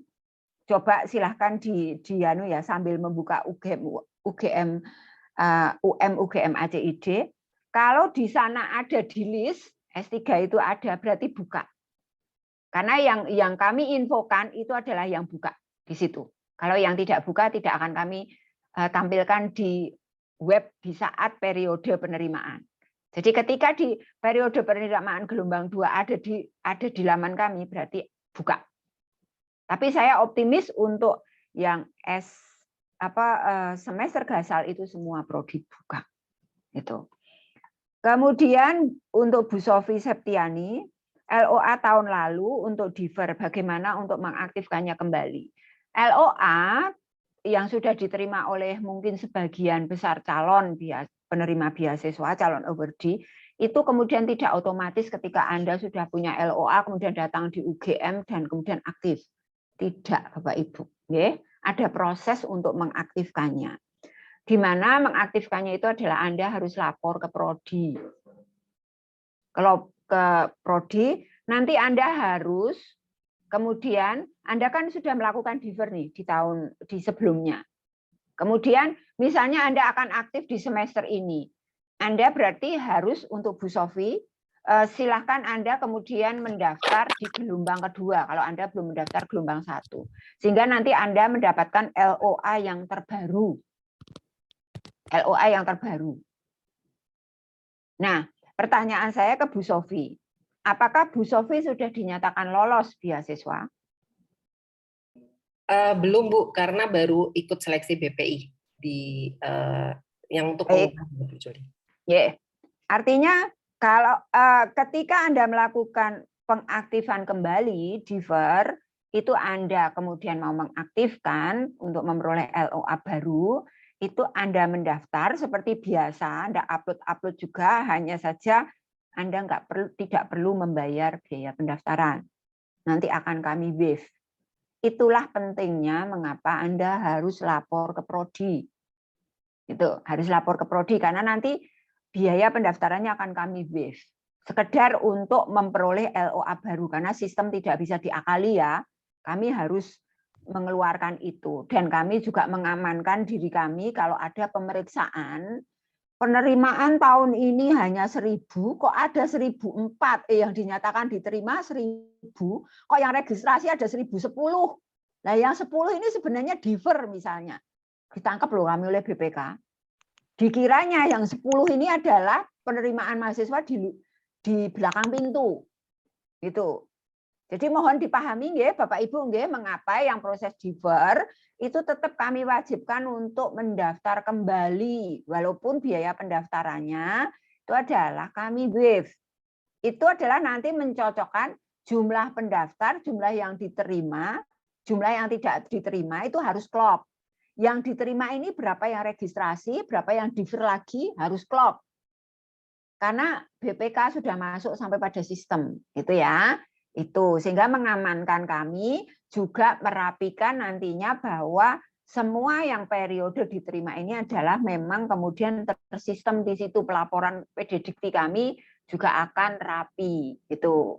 coba silahkan di sambil membuka UM UGM ACID. Kalau di sana ada di list S3 itu ada, berarti buka. Karena yang kami infokan itu adalah yang buka di situ. Kalau yang tidak buka tidak akan kami tampilkan di web di saat periode penerimaan. Jadi ketika di periode penerimaan gelombang 2 ada di laman kami, berarti buka. Tapi saya optimis untuk yang semester gasal itu semua prodi buka. Itu. Kemudian untuk Bu Sofi Septiani, LOA tahun lalu untuk defer, bagaimana untuk mengaktifkannya kembali. LOA yang sudah diterima oleh mungkin sebagian besar calon penerima beasiswa, calon awardee, itu kemudian tidak otomatis ketika Anda sudah punya LOA, kemudian datang di UGM dan kemudian aktif. Tidak, Bapak Ibu. Ada proses untuk mengaktifkannya. Di mana mengaktifkannya itu adalah Anda harus lapor ke prodi. Kalau ke prodi, nanti Anda harus kemudian Anda kan sudah melakukan defer nih di sebelumnya. Kemudian misalnya Anda akan aktif di semester ini. Anda berarti harus untuk Bu Sofi, silahkan Anda kemudian mendaftar di gelombang kedua kalau Anda belum mendaftar gelombang 1. Sehingga nanti Anda mendapatkan LOA yang terbaru. LOA yang terbaru. Nah, pertanyaan saya ke Bu Sofi. Apakah Bu Sofi sudah dinyatakan lolos beasiswa? Belum, Bu, karena baru ikut seleksi BPI yang untuk Juli. Artinya kalau ketika Anda melakukan pengaktifan kembali defer, itu Anda kemudian mau mengaktifkan untuk memperoleh LOA baru, itu Anda mendaftar seperti biasa, Anda upload juga, hanya saja Anda tidak perlu membayar biaya pendaftaran. Nanti akan kami waive. Itulah pentingnya mengapa Anda harus lapor ke Prodi. Itu harus lapor ke Prodi karena nanti biaya pendaftarannya akan kami waive. Sekedar untuk memperoleh LOA baru karena sistem tidak bisa diakali ya. Kami harus mengeluarkan itu dan kami juga mengamankan diri kami kalau ada pemeriksaan penerimaan tahun ini hanya 1.000, kok ada 1.004 yang dinyatakan diterima 1.000, kok yang registrasi ada 1.010. Nah, yang 10 ini sebenarnya diver misalnya. Ditangkap loh kami oleh BPK. Dikiranya yang 10 ini adalah penerimaan mahasiswa di belakang pintu. Gitu. Jadi mohon dipahami nggih Bapak Ibu nggih mengapa yang proses diver itu tetap kami wajibkan untuk mendaftar kembali walaupun biaya pendaftarannya itu adalah kami waive. Itu adalah nanti mencocokkan jumlah pendaftar, jumlah yang diterima, jumlah yang tidak diterima itu harus klop. Yang diterima ini berapa yang registrasi, berapa yang diver lagi harus klop. Karena BPK sudah masuk sampai pada sistem, gitu ya. Itu sehingga mengamankan kami juga merapikan nantinya bahwa semua yang periode diterima ini adalah memang kemudian tersistem di situ pelaporan PD Dikti kami juga akan rapi gitu.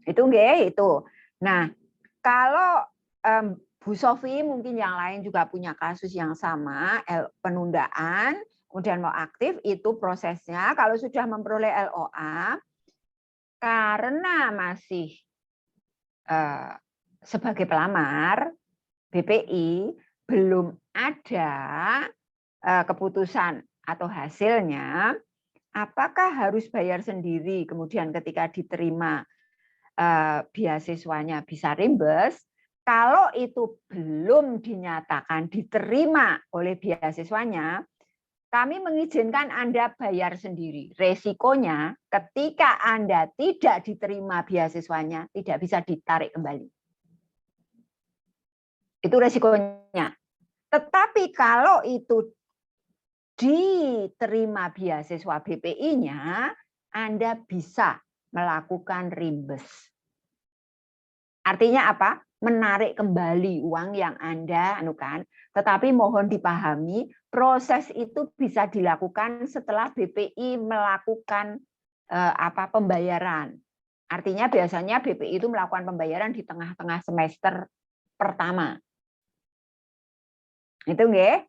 Itu nggih itu. Nah, kalau Bu Sofi mungkin yang lain juga punya kasus yang sama penundaan kemudian mau aktif itu prosesnya kalau sudah memperoleh LOA karena masih sebagai pelamar, BPI belum ada keputusan atau hasilnya, apakah harus bayar sendiri, kemudian ketika diterima beasiswanya bisa reimburse, kalau itu belum dinyatakan diterima oleh beasiswanya, kami mengizinkan Anda bayar sendiri. Resikonya ketika Anda tidak diterima beasiswanya, tidak bisa ditarik kembali. Itu resikonya. Tetapi kalau itu diterima beasiswa BPI-nya, Anda bisa melakukan reimburse. Artinya apa? Menarik kembali uang yang Anda anukan, tetapi mohon dipahami proses itu bisa dilakukan setelah BPI melakukan pembayaran. Artinya biasanya BPI itu melakukan pembayaran di tengah-tengah semester pertama. Itu nggih?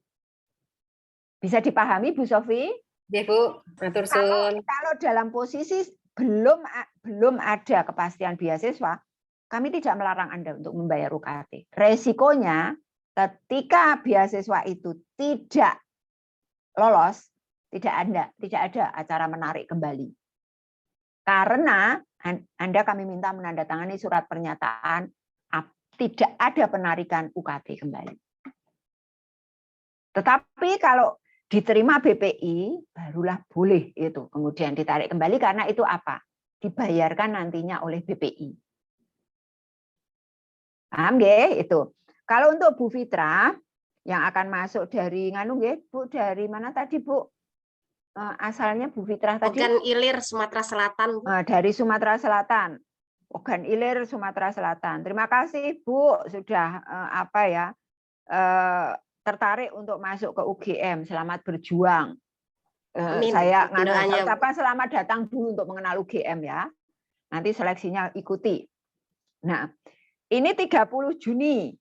Bisa dipahami Bu Sofi? Ya Bu, matur suwun. Kalau dalam posisi belum ada kepastian beasiswa, kami tidak melarang Anda untuk membayar UKT. Resikonya ketika beasiswa itu tidak lolos, tidak ada acara menarik kembali. Karena Anda kami minta menandatangani surat pernyataan tidak ada penarikan UKT kembali. Tetapi kalau diterima BPI, barulah boleh itu kemudian ditarik kembali karena itu apa? Dibayarkan nantinya oleh BPI. Paham nggih itu. Kalau untuk Bu Fitra yang akan masuk dari nganu nggih, Bu dari mana tadi Bu? Asalnya Bu Fitra tadi? Ogan Ilir Sumatera Selatan. Bu. Dari Sumatera Selatan. Ogan Ilir Sumatera Selatan. Terima kasih Bu sudah tertarik untuk masuk ke UGM. Selamat berjuang. Saya selamat datang dulu untuk mengenal UGM ya. Nanti seleksinya ikuti. Nah, ini 30 Juni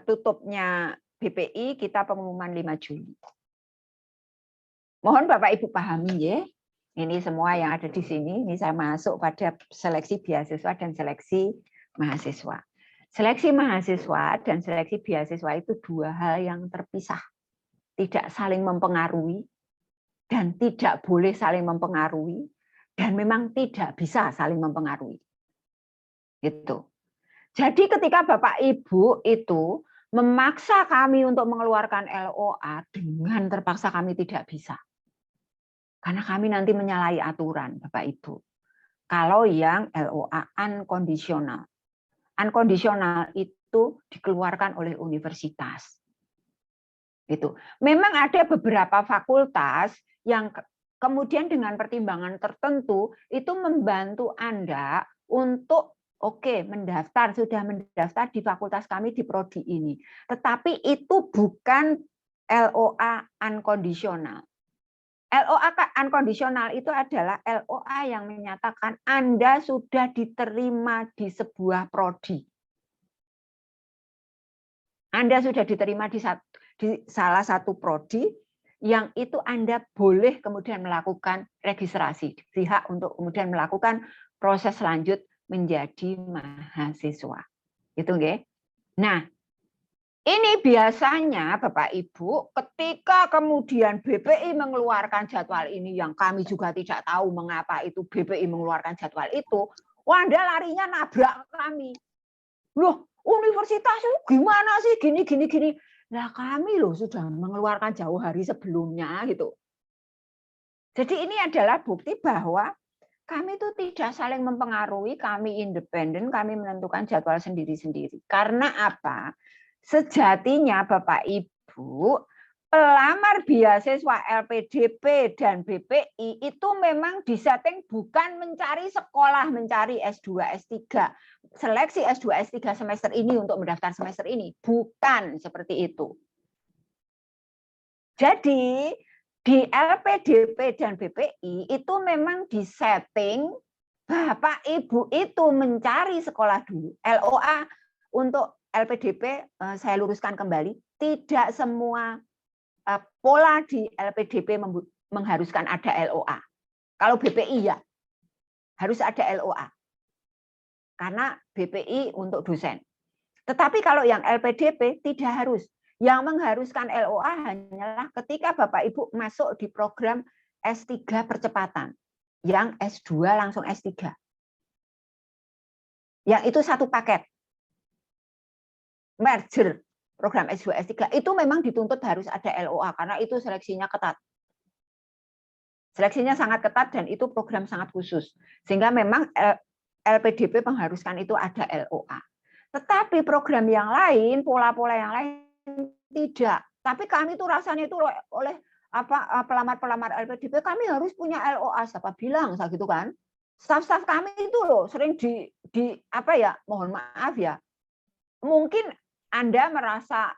tutupnya BPI, kita pengumuman 5 Juli. Mohon Bapak Ibu pahami ya. Ini semua yang ada di sini, ini saya masuk pada seleksi beasiswa dan seleksi mahasiswa. Seleksi mahasiswa dan seleksi beasiswa itu dua hal yang terpisah. Tidak saling mempengaruhi dan tidak boleh saling mempengaruhi dan memang tidak bisa saling mempengaruhi. Gitu. Jadi ketika Bapak Ibu itu memaksa kami untuk mengeluarkan LOA dengan terpaksa kami tidak bisa. Karena kami nanti menyalahi aturan Bapak Ibu. Kalau yang LOA unconditional. Unconditional itu dikeluarkan oleh universitas. Gitu. Memang ada beberapa fakultas yang kemudian dengan pertimbangan tertentu itu membantu Anda untuk sudah mendaftar di fakultas kami di prodi ini. Tetapi itu bukan LOA unconditional. LOA unconditional itu adalah LOA yang menyatakan Anda sudah diterima di sebuah prodi. Anda sudah diterima di salah satu prodi yang itu Anda boleh kemudian melakukan registrasi, hak untuk kemudian melakukan proses lanjut menjadi mahasiswa. Itu nggih. Nah, ini biasanya Bapak Ibu ketika kemudian BPI mengeluarkan jadwal ini yang kami juga tidak tahu mengapa itu BPI mengeluarkan jadwal itu, Anda larinya nabrak kami. Loh, universitas itu gimana sih gini. Nah, kami loh sudah mengeluarkan jauh hari sebelumnya gitu. Jadi ini adalah bukti bahwa kami itu tidak saling mempengaruhi, kami independen, kami menentukan jadwal sendiri-sendiri. Karena apa? Sejatinya Bapak Ibu, pelamar beasiswa LPDP dan BPI itu memang disetting bukan mencari sekolah, mencari S2, S3. Seleksi S2, S3 semester ini untuk mendaftar semester ini. Bukan seperti itu. Jadi, di LPDP dan BPI itu memang disetting Bapak Ibu itu mencari sekolah dulu. LOA untuk LPDP, saya luruskan kembali, tidak semua pola di LPDP mengharuskan ada LOA. Kalau BPI ya, harus ada LOA. Karena BPI untuk dosen. Tetapi kalau yang LPDP tidak harus. Yang mengharuskan LOA hanyalah ketika Bapak Ibu masuk di program S3 percepatan. Yang S2 langsung S3. Yang itu satu paket. Merger program S2, S3. Itu memang dituntut harus ada LOA karena itu seleksinya ketat. Seleksinya sangat ketat dan itu program sangat khusus. Sehingga memang LPDP mengharuskan itu ada LOA. Tetapi program yang lain, pola-pola yang lain tidak. Tapi kami itu rasanya itu oleh pelamar-pelamar LPDP kami harus punya LOA. Siapa bilang saya gitu kan? Staf-staf kami itu loh sering mohon maaf ya. Mungkin Anda merasa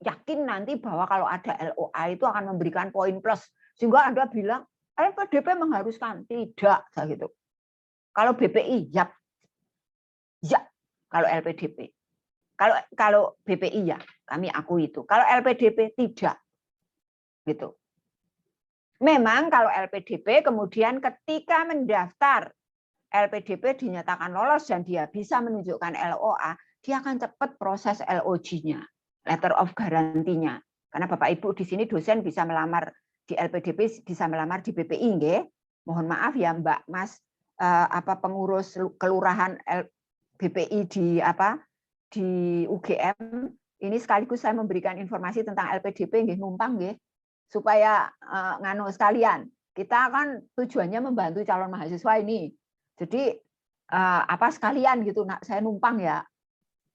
yakin nanti bahwa kalau ada LOA itu akan memberikan poin plus. Sehingga Anda bilang LPDP mengharuskan. Tidak, saya gitu. Kalau BPI, ya. Kalau LPDP. Kalau BPI ya, kami akui itu. Kalau LPDP tidak. Gitu. Memang kalau LPDP kemudian ketika mendaftar LPDP dinyatakan lolos dan dia bisa menunjukkan LOA, dia akan cepat proses LOG-nya, letter of guarantee-nya. Karena Bapak Ibu di sini dosen bisa melamar di LPDP, bisa melamar di BPI, nggih. Mohon maaf ya Mbak, Mas, pengurus kelurahan BPI di UGM ini sekaligus saya memberikan informasi tentang LPDP nggih numpang nggih supaya nganu sekalian. Kita kan tujuannya membantu calon mahasiswa ini. Jadi sekalian gitu saya numpang ya.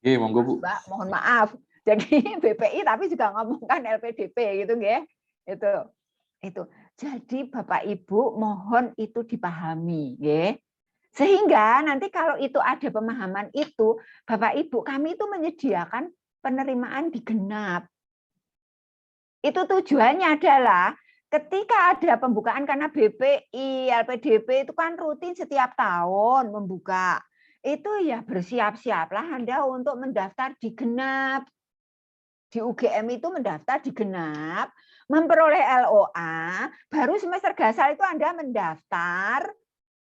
Oke, monggo Bu. Mbak, mohon maaf. Jadi BPI tapi juga ngomongkan LPDP gitu nggih. Itu. Jadi Bapak Ibu mohon itu dipahami nggih. Sehingga nanti kalau itu ada pemahaman itu, Bapak Ibu kami itu menyediakan penerimaan di genap. Itu tujuannya adalah ketika ada pembukaan karena BPI, LPDP itu kan rutin setiap tahun membuka. Itu ya bersiap-siaplah Anda untuk mendaftar di genap. Di UGM itu mendaftar di genap, memperoleh LOA, baru semester gasal itu Anda mendaftar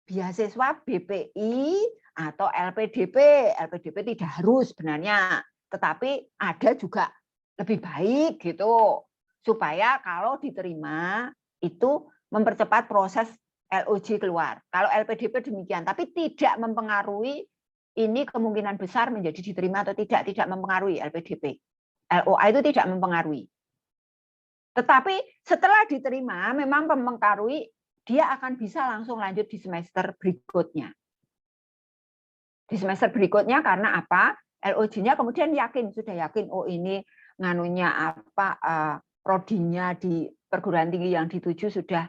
beasiswa BPI atau LPDP. LPDP tidak harus sebenarnya, tetapi ada juga lebih baik gitu. Supaya kalau diterima itu mempercepat proses LOG keluar. Kalau LPDP demikian, tapi tidak mempengaruhi ini kemungkinan besar menjadi diterima atau tidak mempengaruhi LPDP. LOA itu tidak mempengaruhi. Tetapi setelah diterima memang mempengaruhi dia akan bisa langsung lanjut di semester berikutnya. Di semester berikutnya karena apa? LOG-nya kemudian sudah yakin, oh ini nganunya prodinya di perguruan tinggi yang dituju sudah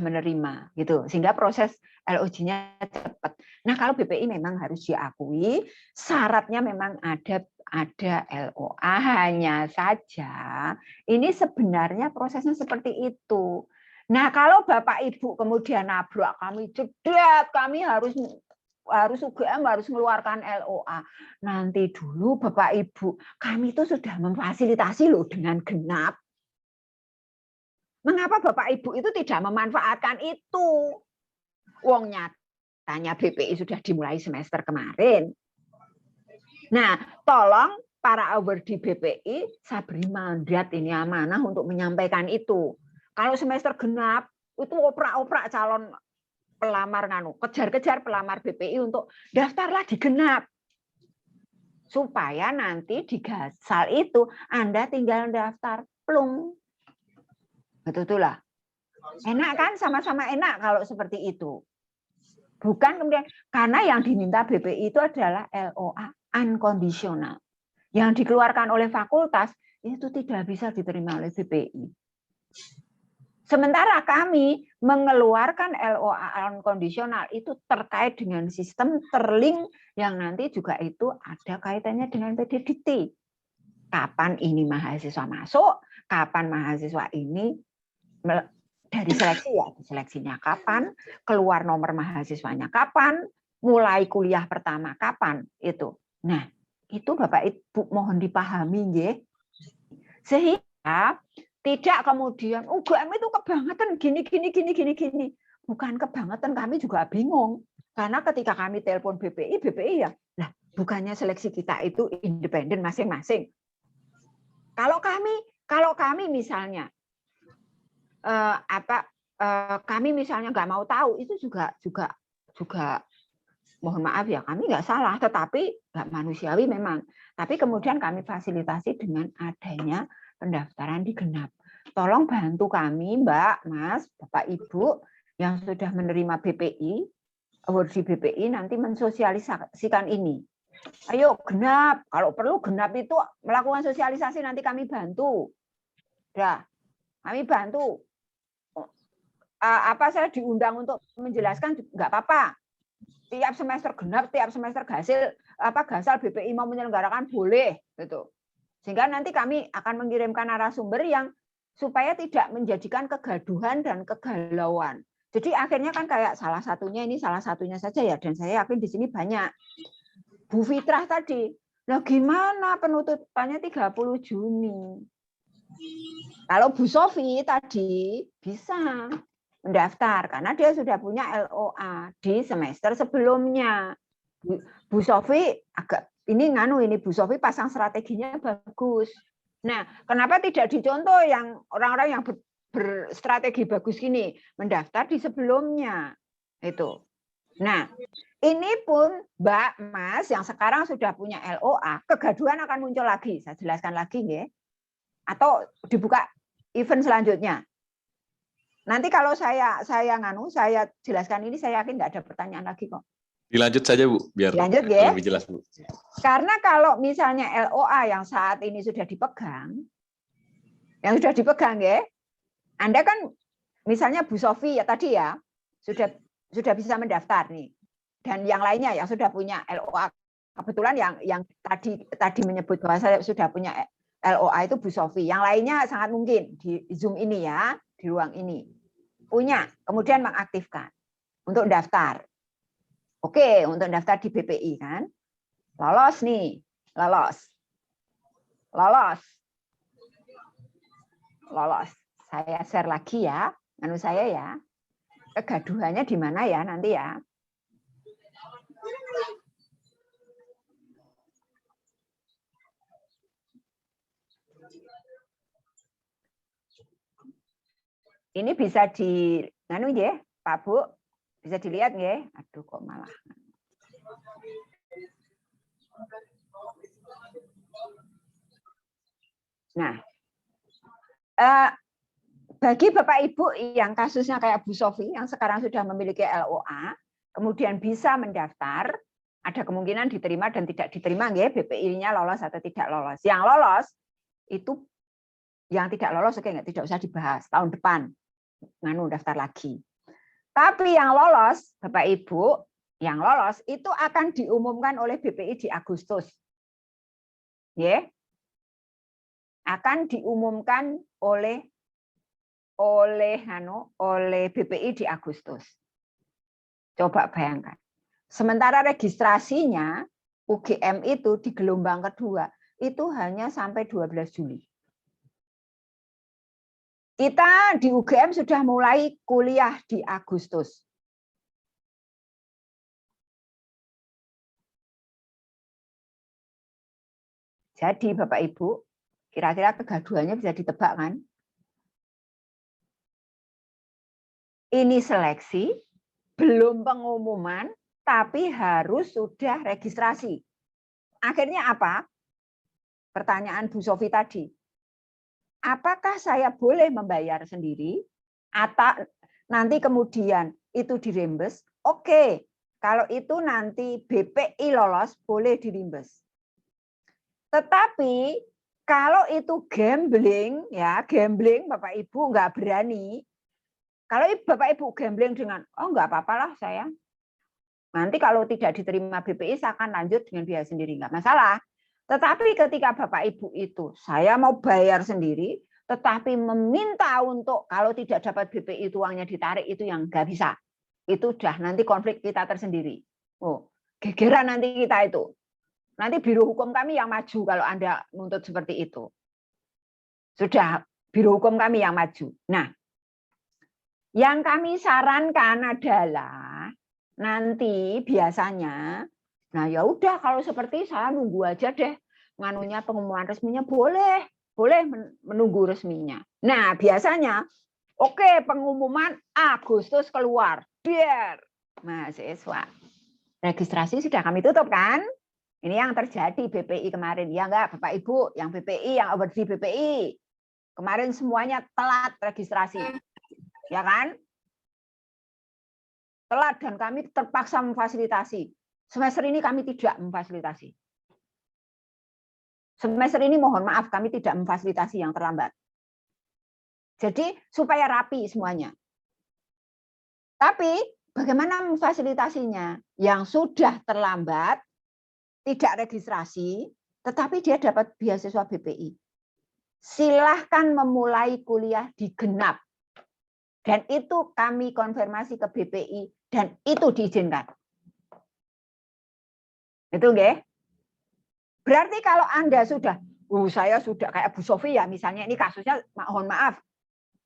menerima gitu, sehingga proses LOJ-nya cepat. Nah, kalau BPI memang harus diakui syaratnya memang ada LOA, hanya saja ini sebenarnya prosesnya seperti itu. Nah, kalau Bapak Ibu kemudian nabrak kami cedat, kami harus UGM harus mengeluarkan LOA. Nanti dulu Bapak Ibu, kami itu sudah memfasilitasi loh dengan genap. Mengapa Bapak Ibu itu tidak memanfaatkan itu? Wong nyatanya BPI sudah dimulai semester kemarin. Nah, tolong para awardee BPI, saya beri mandat ini amanah untuk menyampaikan itu. Kalau semester genap, itu oprak-oprak calon pelamar kejar-kejar pelamar BPI untuk daftarlah di genap. Supaya nanti di Gasal itu Anda tinggal daftar plung. Betul lah. Enak kan, sama-sama enak kalau seperti itu. Bukan kemudian karena yang diminta BPI itu adalah LOA unconditional. Yang dikeluarkan oleh fakultas itu tidak bisa diterima oleh BPI. Sementara kami mengeluarkan LOA unconditional itu terkait dengan sistem terlink yang nanti juga itu ada kaitannya dengan PDDT. Kapan ini mahasiswa masuk, kapan mahasiswa ini dari seleksi ya, seleksinya kapan, keluar nomor mahasiswanya kapan, mulai kuliah pertama kapan itu. Nah, itu Bapak Ibu mohon dipahami nggih. Sehingga tidak kemudian UGM itu kebangetan gini. Bukan kebangetan, kami juga bingung. Karena ketika kami telepon BPI ya, lah bukannya seleksi kita itu independen masing-masing. Kalau kami misalnya kami misalnya nggak mau tahu, itu juga mohon maaf ya, kami nggak salah, tetapi nggak manusiawi memang. Tapi kemudian kami fasilitasi dengan adanya pendaftaran di genap. Tolong bantu kami, Mbak, Mas, Bapak, Ibu yang sudah menerima BPI, awardee BPI nanti mensosialisasikan ini. Ayo genap, kalau perlu genap itu melakukan sosialisasi nanti kami bantu. Dah, kami bantu. Saya diundang untuk menjelaskan nggak apa-apa. Tiap semester genap, tiap semester Gasal BPI mau menyelenggarakan boleh gitu. Sehingga nanti kami akan mengirimkan narasumber yang supaya tidak menjadikan kegaduhan dan kegalauan. Jadi akhirnya kan kayak salah satunya saja ya, dan saya yakin di sini banyak. Bu Fitrah tadi, nah gimana penutupannya 30 Juni? Kalau Bu Sofi tadi bisa mendaftar karena dia sudah punya LOA di semester sebelumnya. Bu Sofi Bu Sofi pasang strateginya bagus. Nah, kenapa tidak dicontoh yang orang-orang yang berstrategi bagus gini mendaftar di sebelumnya itu. Nah, ini pun Mbak, Mas yang sekarang sudah punya LOA, kegaduhan akan muncul lagi. Saya jelaskan lagi ya. Atau dibuka event selanjutnya. Nanti kalau saya jelaskan ini, saya yakin nggak ada pertanyaan lagi kok. Dilanjut saja Bu, biar lanjut, ya? lebih jelas Bu. Karena kalau misalnya LOA yang saat ini sudah dipegang ya, Anda kan misalnya Bu Sofi ya tadi ya sudah bisa mendaftar nih, dan yang lainnya yang sudah punya LOA. Kebetulan yang tadi menyebut bahwa saya sudah punya LOA itu Bu Sofi. Yang lainnya sangat mungkin di Zoom ini ya, di ruang ini punya, kemudian mengaktifkan untuk daftar. Oke, untuk daftar di BPI kan. Lolos nih, lolos. Saya share lagi ya, saya ya. Kegaduhannya di mana ya nanti ya. Ini bisa ya, Pak Bu, bisa dilihat ya. Aduh kok malah. Nah, bagi Bapak Ibu yang kasusnya kayak Bu Sofi yang sekarang sudah memiliki LOA, kemudian bisa mendaftar, ada kemungkinan diterima dan tidak diterima ya, BPI-nya lolos atau tidak lolos. Yang lolos itu Yang tidak lolos oke, tidak usah dibahas. Tahun depan nganu daftar lagi. Tapi yang lolos, Bapak Ibu, yang lolos itu akan diumumkan oleh BPI di Agustus. Ya. Akan diumumkan oleh BPI di Agustus. Coba bayangkan. Sementara registrasinya UGM itu di gelombang kedua itu hanya sampai 12 Juli. Kita di UGM sudah mulai kuliah di Agustus. Jadi Bapak Ibu, kira-kira kegaduhannya bisa ditebak kan? Ini seleksi, belum pengumuman, tapi harus sudah registrasi. Akhirnya apa? Pertanyaan Bu Sofi tadi. Apakah saya boleh membayar sendiri atau nanti kemudian itu dirembes? Oke, kalau itu nanti BPI lolos boleh dirembes. Tetapi kalau itu gambling, ya gambling Bapak Ibu nggak berani. Kalau Bapak Ibu gambling dengan, oh nggak apa-apalah saya. Nanti kalau tidak diterima BPI saya akan lanjut dengan biaya sendiri, nggak masalah. Tetapi ketika Bapak Ibu itu, saya mau bayar sendiri, tetapi meminta untuk kalau tidak dapat BPI itu uangnya ditarik, itu yang nggak bisa. Itu udah nanti konflik kita tersendiri. Oh, gegeran nanti kita itu. Nanti biro hukum kami yang maju kalau Anda nuntut seperti itu. Sudah biro hukum kami yang maju. Nah, yang kami sarankan adalah nanti biasanya, nah ya udah kalau seperti saya nunggu aja deh, nganunya pengumuman resminya boleh menunggu resminya. Nah biasanya, oke pengumuman Agustus keluar, biar mahasiswa registrasi sudah kami tutup kan? Ini yang terjadi BPI kemarin, ya enggak Bapak Ibu, yang BPI, yang overdi BPI kemarin semuanya telat registrasi, ya kan? Telat dan kami terpaksa memfasilitasi. Semester ini kami tidak memfasilitasi. Semester ini mohon maaf kami tidak memfasilitasi yang terlambat. Jadi supaya rapi semuanya. Tapi bagaimana memfasilitasinya? Yang sudah terlambat, tidak registrasi, tetapi dia dapat beasiswa BPI. Silahkan memulai kuliah di genap. Dan itu kami konfirmasi ke BPI dan itu diizinkan. Itu nggih. Berarti kalau Anda sudah, saya sudah kayak Bu Sofi ya, misalnya ini kasusnya, mohon maaf,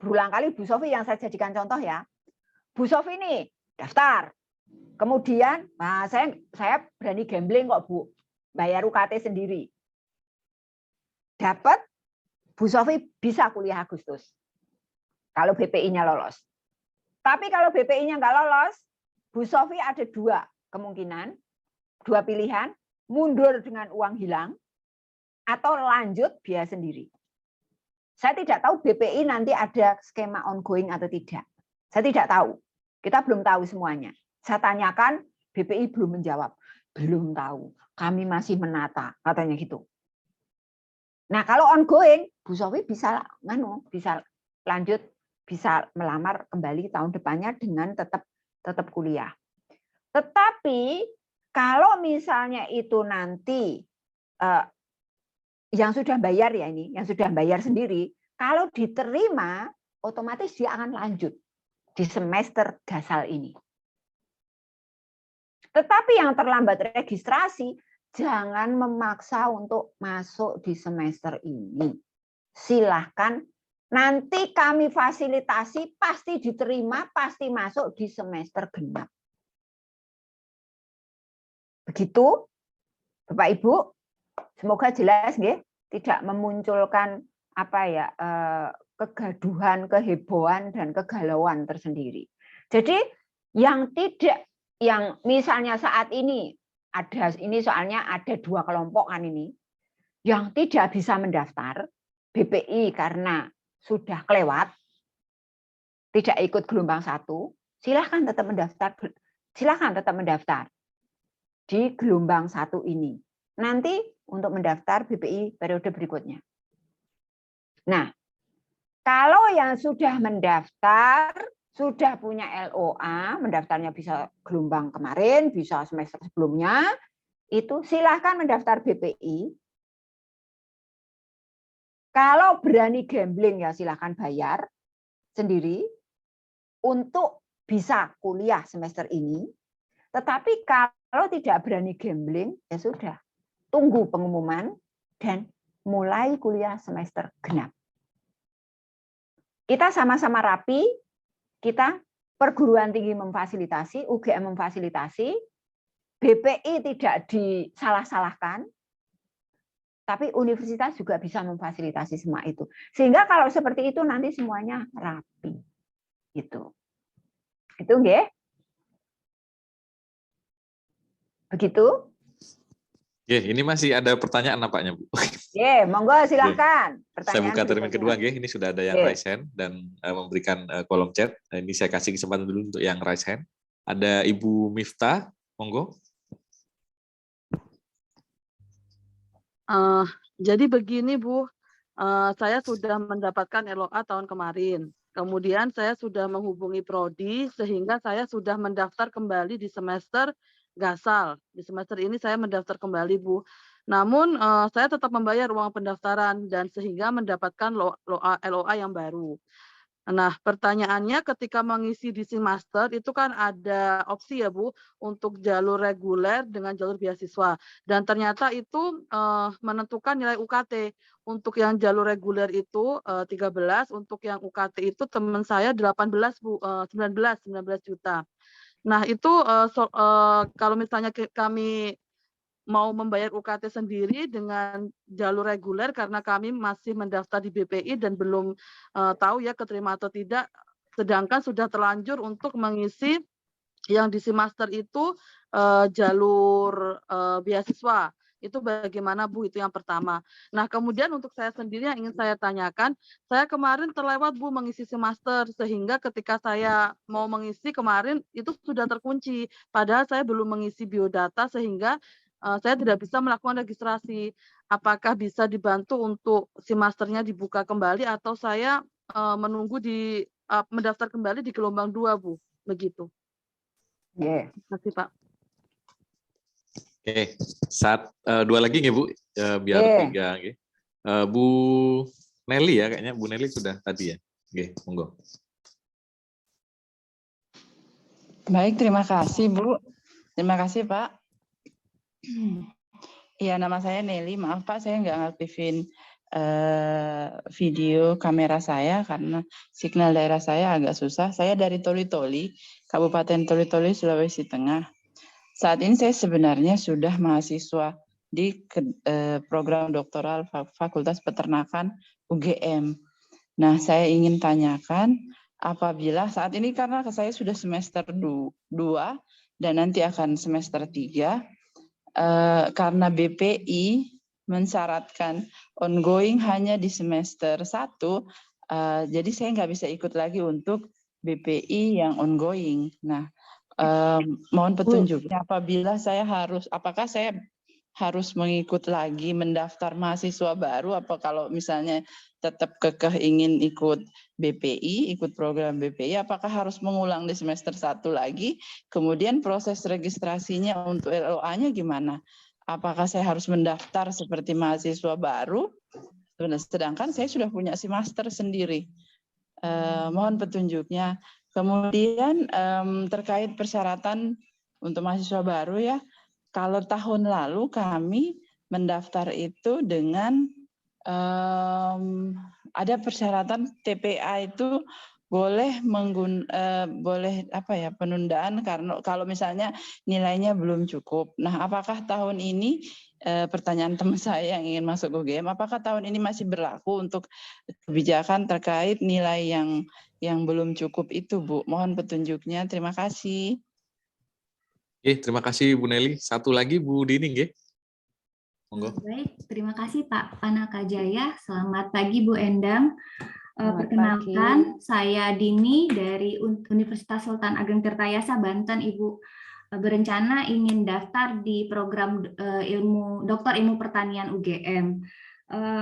berulang kali Bu Sofi yang saya jadikan contoh ya. Bu Sofi ini daftar. Kemudian, nah saya berani gambling kok Bu, bayar UKT sendiri. Dapat, Bu Sofi bisa kuliah Agustus. Kalau BPI-nya lolos. Tapi kalau BPI-nya nggak lolos, Bu Sofi ada dua kemungkinan, dua pilihan, mundur dengan uang hilang, atau lanjut biaya sendiri. Saya tidak tahu BPI nanti ada skema ongoing atau tidak. Saya tidak tahu. Kita belum tahu semuanya. Saya tanyakan, BPI belum menjawab. Belum tahu. Kami masih menata, katanya gitu. Nah, kalau ongoing, Bu Sofi bisa lanjut, bisa melamar kembali tahun depannya dengan tetap kuliah. Tetapi kalau misalnya itu nanti yang sudah bayar ya ini, yang sudah bayar sendiri, kalau diterima, otomatis dia akan lanjut di semester gasal ini. Tetapi yang terlambat registrasi, jangan memaksa untuk masuk di semester ini. Silahkan, nanti kami fasilitasi, pasti diterima, pasti masuk di semester genap. Begitu, Bapak Ibu, semoga jelas nggih, tidak memunculkan kegaduhan, kehebohan dan kegalauan tersendiri. Jadi yang misalnya saat ini soalnya ada dua kelompok kan ini yang tidak bisa mendaftar BPI karena sudah kelewat, tidak ikut gelombang 1, silahkan tetap mendaftar di gelombang 1 ini. Nanti untuk mendaftar BPI periode berikutnya. Nah, Kalau yang sudah mendaftar, sudah punya LOA, mendaftarnya bisa gelombang kemarin, bisa semester sebelumnya, itu silahkan mendaftar BPI. Kalau berani gambling ya silahkan bayar sendiri untuk bisa kuliah semester ini. Tetapi kalau tidak berani gambling, ya sudah, tunggu pengumuman dan mulai kuliah semester genap. Kita sama-sama rapi, kita perguruan tinggi memfasilitasi, UGM memfasilitasi, BPI tidak disalah-salahkan, tapi universitas juga bisa memfasilitasi semua itu. Sehingga kalau seperti itu nanti semuanya rapi. Gitu. Itu nggih? Begitu? Ini masih ada pertanyaan nampaknya, Bu. Monggo silahkan. Saya buka termin berikutnya. kedua, ini sudah ada yang raise hand dan memberikan kolom chat. Ini saya kasih kesempatan dulu untuk yang raise hand. Ada Ibu Miftah, monggo. Jadi begini Bu, saya sudah mendapatkan LOA tahun kemarin. Kemudian saya sudah menghubungi Prodi sehingga saya sudah mendaftar kembali di semester Gasal. Di semester ini saya mendaftar kembali Bu. Namun saya tetap membayar uang pendaftaran dan sehingga mendapatkan LOA yang baru. Nah, pertanyaannya ketika mengisi di Simaster itu kan ada opsi ya Bu untuk jalur reguler dengan jalur beasiswa dan ternyata itu menentukan nilai UKT. Untuk yang jalur reguler itu 13, untuk yang UKT itu teman saya 18 Bu, 19 juta. Nah, itu kalau misalnya kami mau membayar UKT sendiri dengan jalur reguler karena kami masih mendaftar di BPI dan belum tahu ya keterima atau tidak, sedangkan sudah terlanjur untuk mengisi yang di Simaster itu jalur beasiswa. Itu bagaimana Bu? Itu yang pertama. Nah, kemudian untuk saya sendiri yang ingin saya tanyakan, saya kemarin terlewat Bu mengisi Simaster sehingga ketika saya mau mengisi kemarin itu sudah terkunci. Padahal saya belum mengisi biodata sehingga saya tidak bisa melakukan registrasi. Apakah bisa dibantu untuk Simasternya dibuka kembali atau saya menunggu mendaftar kembali di gelombang 2 Bu? Begitu. Terima kasih Pak. Oke, dua lagi nggih Bu, biar 3 nggih. Bu Nelly ya kayaknya, Bu Nelly sudah tadi ya. Oke, monggo. Baik, terima kasih Bu. Terima kasih Pak. Iya, nama saya Nelly. Maaf Pak, saya nggak ngaktifin video kamera saya karena signal daerah saya agak susah. Saya dari Toli-Toli, Kabupaten Toli-Toli, Sulawesi Tengah. Saat ini saya sebenarnya sudah mahasiswa di program doktoral Fakultas Peternakan UGM. Nah, saya ingin tanyakan apabila saat ini karena saya sudah semester 2 dan nanti akan semester 3, karena BPI mensyaratkan ongoing hanya di semester 1, jadi saya nggak bisa ikut lagi untuk BPI yang ongoing. Nah, mohon petunjuknya apabila saya apakah saya harus mengikut lagi mendaftar mahasiswa baru, apa kalau misalnya tetap kekeh ingin ikut BPI, ikut program BPI, apakah harus mengulang di semester 1 lagi? Kemudian proses registrasinya untuk LOA-nya gimana? Apakah saya harus mendaftar seperti mahasiswa baru? Sedangkan saya sudah punya Simaster sendiri. Mohon petunjuknya. Kemudian terkait persyaratan untuk mahasiswa baru ya, kalau tahun lalu kami mendaftar itu dengan ada persyaratan TPA itu boleh penundaan karena kalau misalnya nilainya belum cukup. Nah, apakah tahun ini pertanyaan teman saya yang ingin masuk UGM, apakah tahun ini masih berlaku untuk kebijakan terkait nilai yang belum cukup itu, Bu? Mohon petunjuknya. Terima kasih. Terima kasih Bu Nelly. Satu lagi Bu Dini nggih. Monggo. Baik, terima kasih Pak Panaka Jaya. Selamat pagi Bu Endang. Perkenalkan, saya Dini dari Universitas Sultan Ageng Tirtayasa, Banten, Ibu. Berencana ingin daftar di program Doktor Ilmu Pertanian UGM.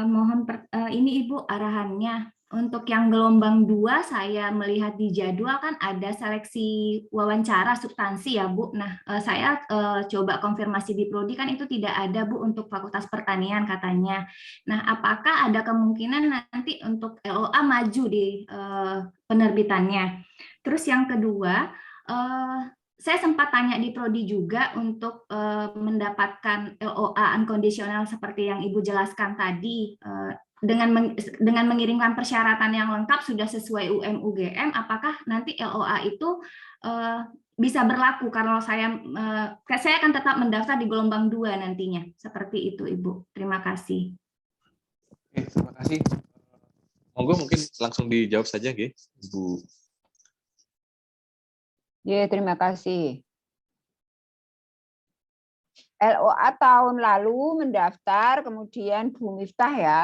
Mohon ini Ibu arahannya. untuk yang gelombang 2 saya melihat di jadwal kan ada seleksi wawancara substansi ya Bu. Nah, saya coba konfirmasi di Prodi kan itu tidak ada Bu untuk Fakultas Pertanian katanya. Nah, apakah ada kemungkinan nanti untuk LOA maju di penerbitannya? Terus yang kedua, saya sempat tanya di Prodi juga untuk mendapatkan LOA unconditional seperti yang Ibu jelaskan tadi, dengan mengirimkan persyaratan yang lengkap sudah sesuai UM-UGM, apakah nanti LOA itu bisa berlaku kalau saya akan tetap mendaftar di gelombang 2 nantinya. Seperti itu, Ibu. Terima kasih. Oke, terima kasih. Monggo mungkin langsung dijawab saja, Ge, Ibu. Ya, terima kasih. LOA tahun lalu mendaftar, kemudian Bu Miftah ya,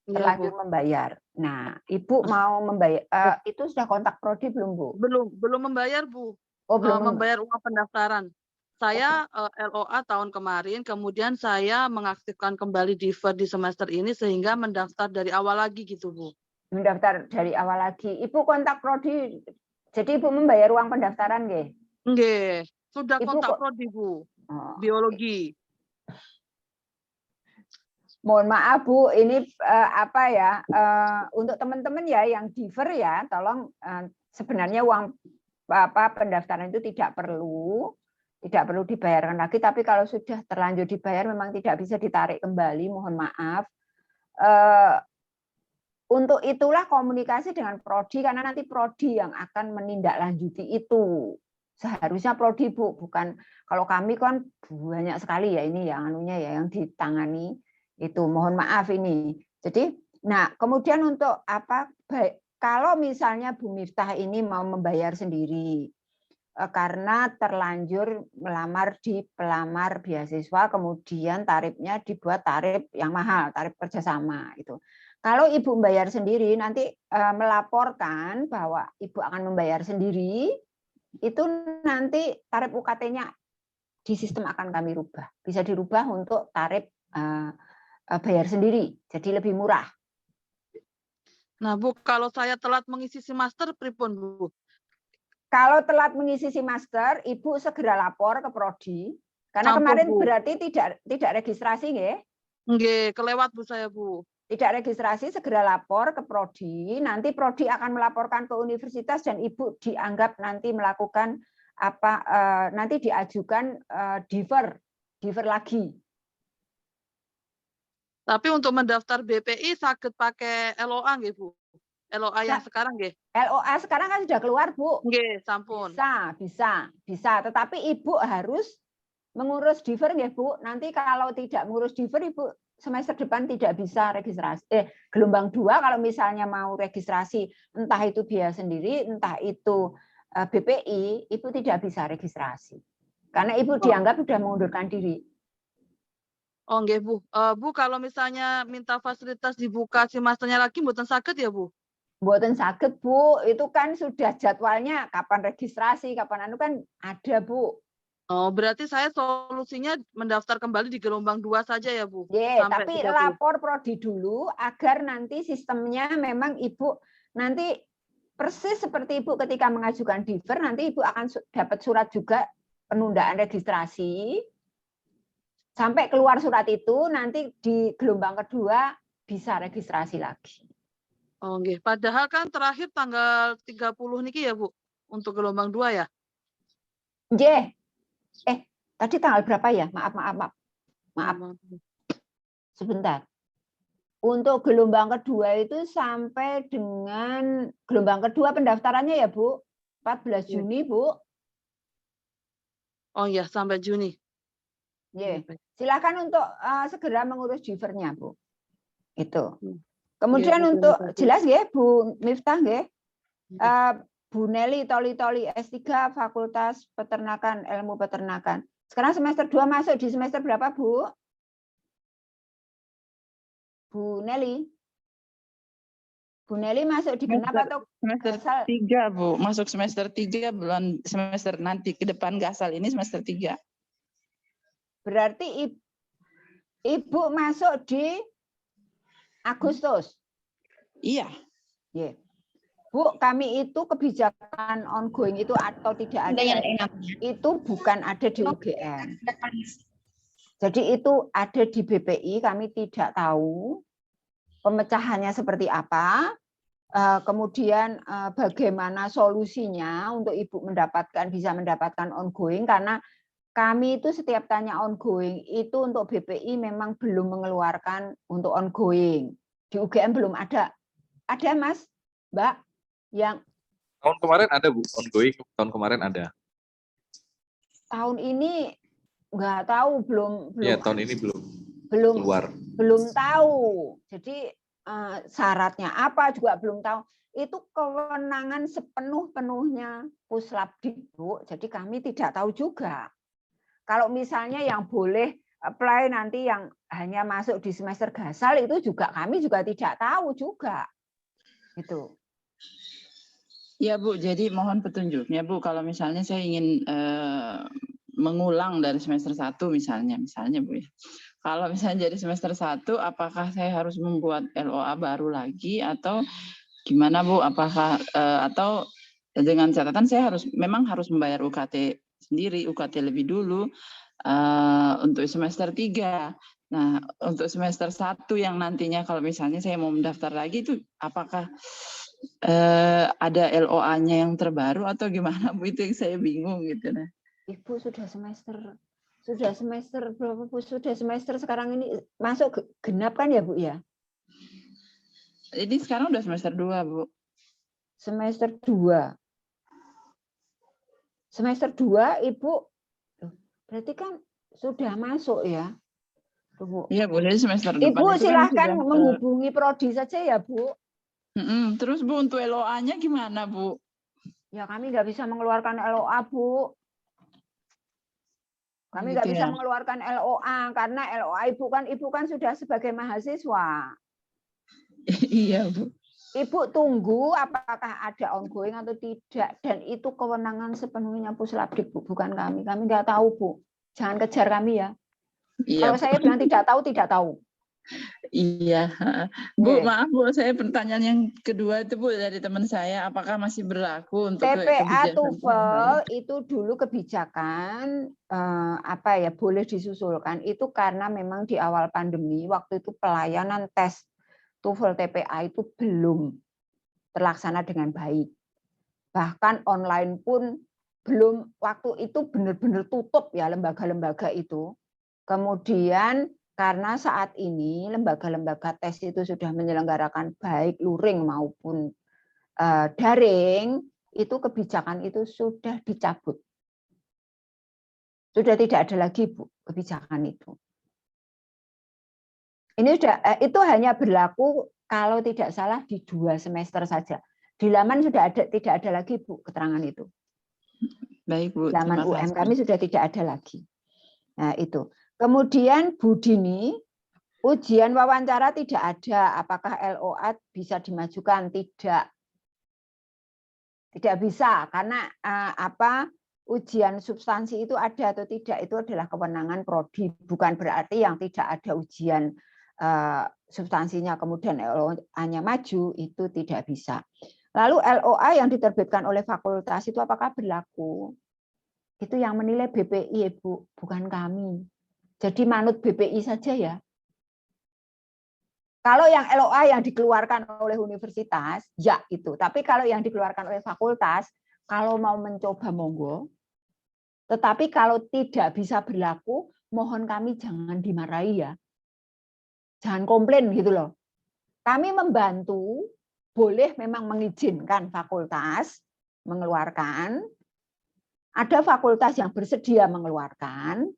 terlanjur membayar. Nah, Ibu mau membayar, itu sudah kontak Prodi belum, Bu? Belum membayar, Bu. Oh, belum membayar uang pendaftaran. Saya LOA tahun kemarin, kemudian saya mengaktifkan kembali defer di semester ini sehingga mendaftar dari awal lagi gitu, Bu. Mendaftar dari awal lagi. Ibu kontak Prodi, jadi Ibu membayar uang pendaftaran, nggih? Nggih, sudah Ibu kontak Prodi, Bu. Biologi. Mohon maaf Bu, ini untuk teman-teman ya yang defer ya, tolong sebenarnya uang pendaftaran itu tidak perlu dibayarkan lagi, tapi kalau sudah terlanjur dibayar memang tidak bisa ditarik kembali, mohon maaf. Untuk itulah komunikasi dengan Prodi, karena nanti Prodi yang akan menindaklanjuti itu. Seharusnya Prodi Bu, bukan kalau kami kan banyak sekali ya ini yang ditangani. Itu mohon maaf ini. Jadi, nah kemudian untuk kalau misalnya Bu Miftah ini mau membayar sendiri karena terlanjur melamar di pelamar beasiswa, kemudian tarifnya dibuat tarif yang mahal, tarif kerjasama itu. Kalau Ibu membayar sendiri, nanti melaporkan bahwa Ibu akan membayar sendiri, itu nanti tarif UKT-nya di sistem akan kami rubah, bisa dirubah untuk tarif bayar sendiri, jadi lebih murah. Nah, Bu, kalau saya telat mengisi master, pripun, Bu? Kalau telat mengisi master, Ibu segera lapor ke Prodi, karena kemarin Bu. Berarti tidak registrasi, nggih? Nggih, kelewat Bu saya, Bu. Tidak registrasi, segera lapor ke Prodi, nanti Prodi akan melaporkan ke universitas dan Ibu dianggap nanti melakukan nanti diajukan defer lagi. Tapi untuk mendaftar BPI sakit pakai LOA nggih, Bu? LOA yang sekarang nggih? LOA sekarang kan sudah keluar, Bu. Nggih, sampun. Bisa. Tetapi Ibu harus mengurus defer nggih, Bu. Nanti kalau tidak mengurus defer, Ibu semester depan tidak bisa registrasi. Gelombang 2 kalau misalnya mau registrasi, entah itu biaya sendiri, entah itu BPI, Ibu tidak bisa registrasi. Karena Ibu dianggap sudah mengundurkan diri. Oh nggih, Bu. Bu, kalau misalnya minta fasilitas dibuka masternya lagi, mboten saged ya, Bu? Mboten saged, Bu. Itu kan sudah jadwalnya kapan registrasi, kapan kan ada, Bu. Oh, berarti saya solusinya mendaftar kembali di gelombang 2 saja ya, Bu? Tapi lapor Prodi dulu agar nanti sistemnya memang Ibu nanti persis seperti Ibu ketika mengajukan defer, nanti Ibu akan dapat surat juga penundaan registrasi. Sampai keluar surat itu, nanti di gelombang kedua bisa registrasi lagi. Oh, nggih. Padahal kan terakhir tanggal 30 niki ya, Bu? Untuk gelombang 2 ya? Nggih. Tadi tanggal berapa ya? Maaf. Sebentar. Untuk gelombang kedua itu sampai dengan gelombang kedua pendaftarannya ya, Bu? 14 Juni, Bu. Oh iya, sampai Juni. Silakan untuk segera mengurus defernya, Bu. Itu. Kemudian untuk jelas ya, Bu Miftah nggih. Bu Nelly Toli S3 Fakultas Peternakan Ilmu Peternakan. Sekarang semester 2 masuk di semester berapa, Bu? Bu Nelly. Bu Nelly masuk di genap atau semester 3, Bu. Masuk semester 3 bulan semester nanti ke depan Gasal ini semester 3. Berarti Ibu masuk di Agustus. Iya. Yeah. Bu, kami itu kebijakan ongoing itu atau tidak ada, itu bukan ada di UGM. Jadi itu ada di BPI, kami tidak tahu pemecahannya seperti apa, kemudian bagaimana solusinya untuk Ibu bisa mendapatkan ongoing, karena kami itu setiap tanya ongoing itu untuk BPI memang belum mengeluarkan untuk ongoing. Di UGM belum ada. Ada Mas, Mbak, yang tahun kemarin ada Bu, ongoing tahun kemarin ada. Tahun ini nggak tahu, belum Iya, tahun ini belum keluar. Belum tahu. Jadi syaratnya apa juga belum tahu. Itu kewenangan sepenuh-penuhnya Puslapdik, Bu. Jadi kami tidak tahu juga. Kalau misalnya yang boleh apply nanti yang hanya masuk di semester gasal itu juga kami juga tidak tahu juga. Itu. Ya Bu, jadi mohon petunjuknya Bu. Kalau misalnya saya ingin mengulang dari semester 1 misalnya Bu ya. Kalau misalnya jadi semester 1, apakah saya harus membuat LOA baru lagi atau gimana Bu? Apakah atau dengan catatan saya memang harus membayar UKT sendiri, UKT lebih dulu untuk semester 3. Nah, untuk semester 1 yang nantinya kalau misalnya saya mau mendaftar lagi itu apakah ada LOA-nya yang terbaru atau gimana Bu? Itu yang saya bingung gitu. Nah. Ibu sudah semester berapa Bu? Sudah semester sekarang ini masuk genap kan ya Bu ya? Ini sekarang udah semester 2 Bu. Semester 2. Semester 2 Ibu berarti kan sudah masuk ya? Bu. Iya Bu, jadi semester depan Ibu itu silahkan kan menghubungi prodi saja ya Bu. Terus Bu, untuk LOA-nya gimana Bu? Ya kami nggak bisa mengeluarkan LOA Bu. Kami nggak Gitu bisa ya? mengeluarkan LOA karena LOA Ibu kan sudah sebagai mahasiswa. Iya Bu. Ibu tunggu apakah ada ongoing atau tidak, dan itu kewenangan sepenuhnya Puslapdik Bu, bukan kami. Kami nggak tahu Bu. Jangan kejar kami ya. Iya, Kalau saya bilang tidak tahu. Iya, Bu, maaf Bu, saya pertanyaan yang kedua itu Bu dari teman saya, apakah masih berlaku untuk TPA kebijakan TOEFL itu dulu kebijakan boleh disusulkan itu karena memang di awal pandemi waktu itu pelayanan tes TOEFL TPA itu belum terlaksana dengan baik. Bahkan online pun belum, waktu itu benar-benar tutup ya lembaga-lembaga itu. Kemudian karena saat ini lembaga-lembaga tes itu sudah menyelenggarakan baik luring maupun daring, itu kebijakan itu sudah dicabut. Sudah tidak ada lagi Bu kebijakan itu. Ini itu hanya berlaku kalau tidak salah di 2 semester saja. Di laman sudah tidak ada lagi Bu keterangan itu. Baik Bu. Laman UM kami sudah tidak ada lagi. Nah itu. Kemudian Bu Dini, ujian wawancara tidak ada. Apakah LOA bisa dimajukan? Tidak. Tidak bisa karena ujian substansi itu ada atau tidak itu adalah kewenangan prodi. Bukan berarti yang tidak ada ujian substansinya kemudian LOA-nya maju itu tidak bisa. Lalu LOA yang diterbitkan oleh fakultas itu apakah berlaku? Itu yang menilai BPI Bu, bukan kami. Jadi manut BPI saja ya. Kalau yang LOA yang dikeluarkan oleh universitas, ya itu. Tapi kalau yang dikeluarkan oleh fakultas, kalau mau mencoba monggo. Tetapi kalau tidak bisa berlaku, mohon kami jangan dimarahi ya. Jangan komplain gitu loh. Kami membantu, boleh memang mengizinkan fakultas mengeluarkan. Ada fakultas yang bersedia mengeluarkan,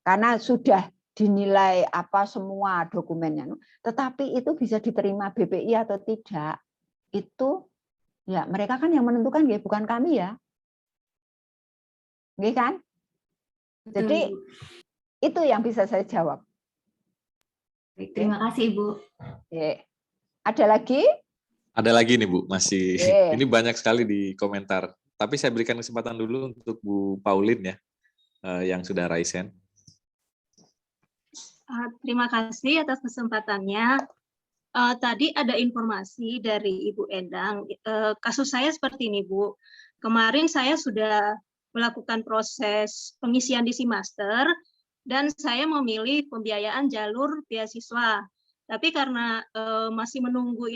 karena sudah dinilai semua dokumennya, tetapi itu bisa diterima BPI atau tidak, itu ya mereka kan yang menentukan ya, bukan kami ya, nggih kan? Jadi itu yang bisa saya jawab. Terima kasih Ibu. Ada lagi? Ada lagi nih Bu, masih ini banyak sekali di komentar. Tapi saya berikan kesempatan dulu untuk Bu Pauline ya, yang sudah raise hand. Terima kasih atas kesempatannya. tadi ada informasi dari Ibu Endang. Kasus saya seperti ini, Bu. Kemarin saya sudah melakukan proses pengisian DC Master dan saya memilih pembiayaan jalur beasiswa. Tapi karena masih menunggu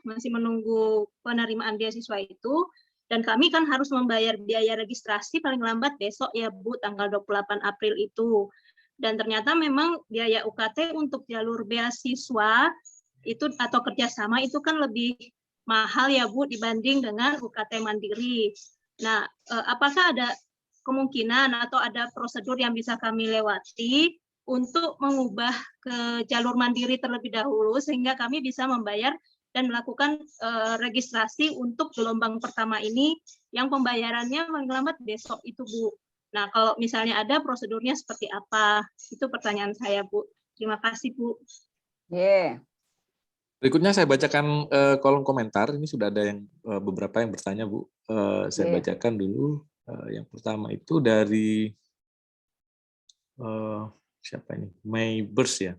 masih menunggu penerimaan beasiswa itu, dan kami kan harus membayar biaya registrasi paling lambat besok ya Bu, tanggal 28 April itu. Dan ternyata memang biaya UKT untuk jalur beasiswa itu atau kerjasama itu kan lebih mahal ya Bu dibanding dengan UKT mandiri. Nah, apakah ada kemungkinan atau ada prosedur yang bisa kami lewati untuk mengubah ke jalur mandiri terlebih dahulu sehingga kami bisa membayar dan melakukan registrasi untuk gelombang pertama ini yang pembayarannya paling lambat besok itu, Bu. Nah, kalau misalnya ada prosedurnya seperti apa? Itu pertanyaan saya, Bu. Terima kasih, Bu. Berikutnya saya bacakan kolom komentar. Ini sudah ada yang beberapa yang bertanya, Bu. Saya bacakan dulu. Yang pertama itu dari siapa ini? Maybers ya.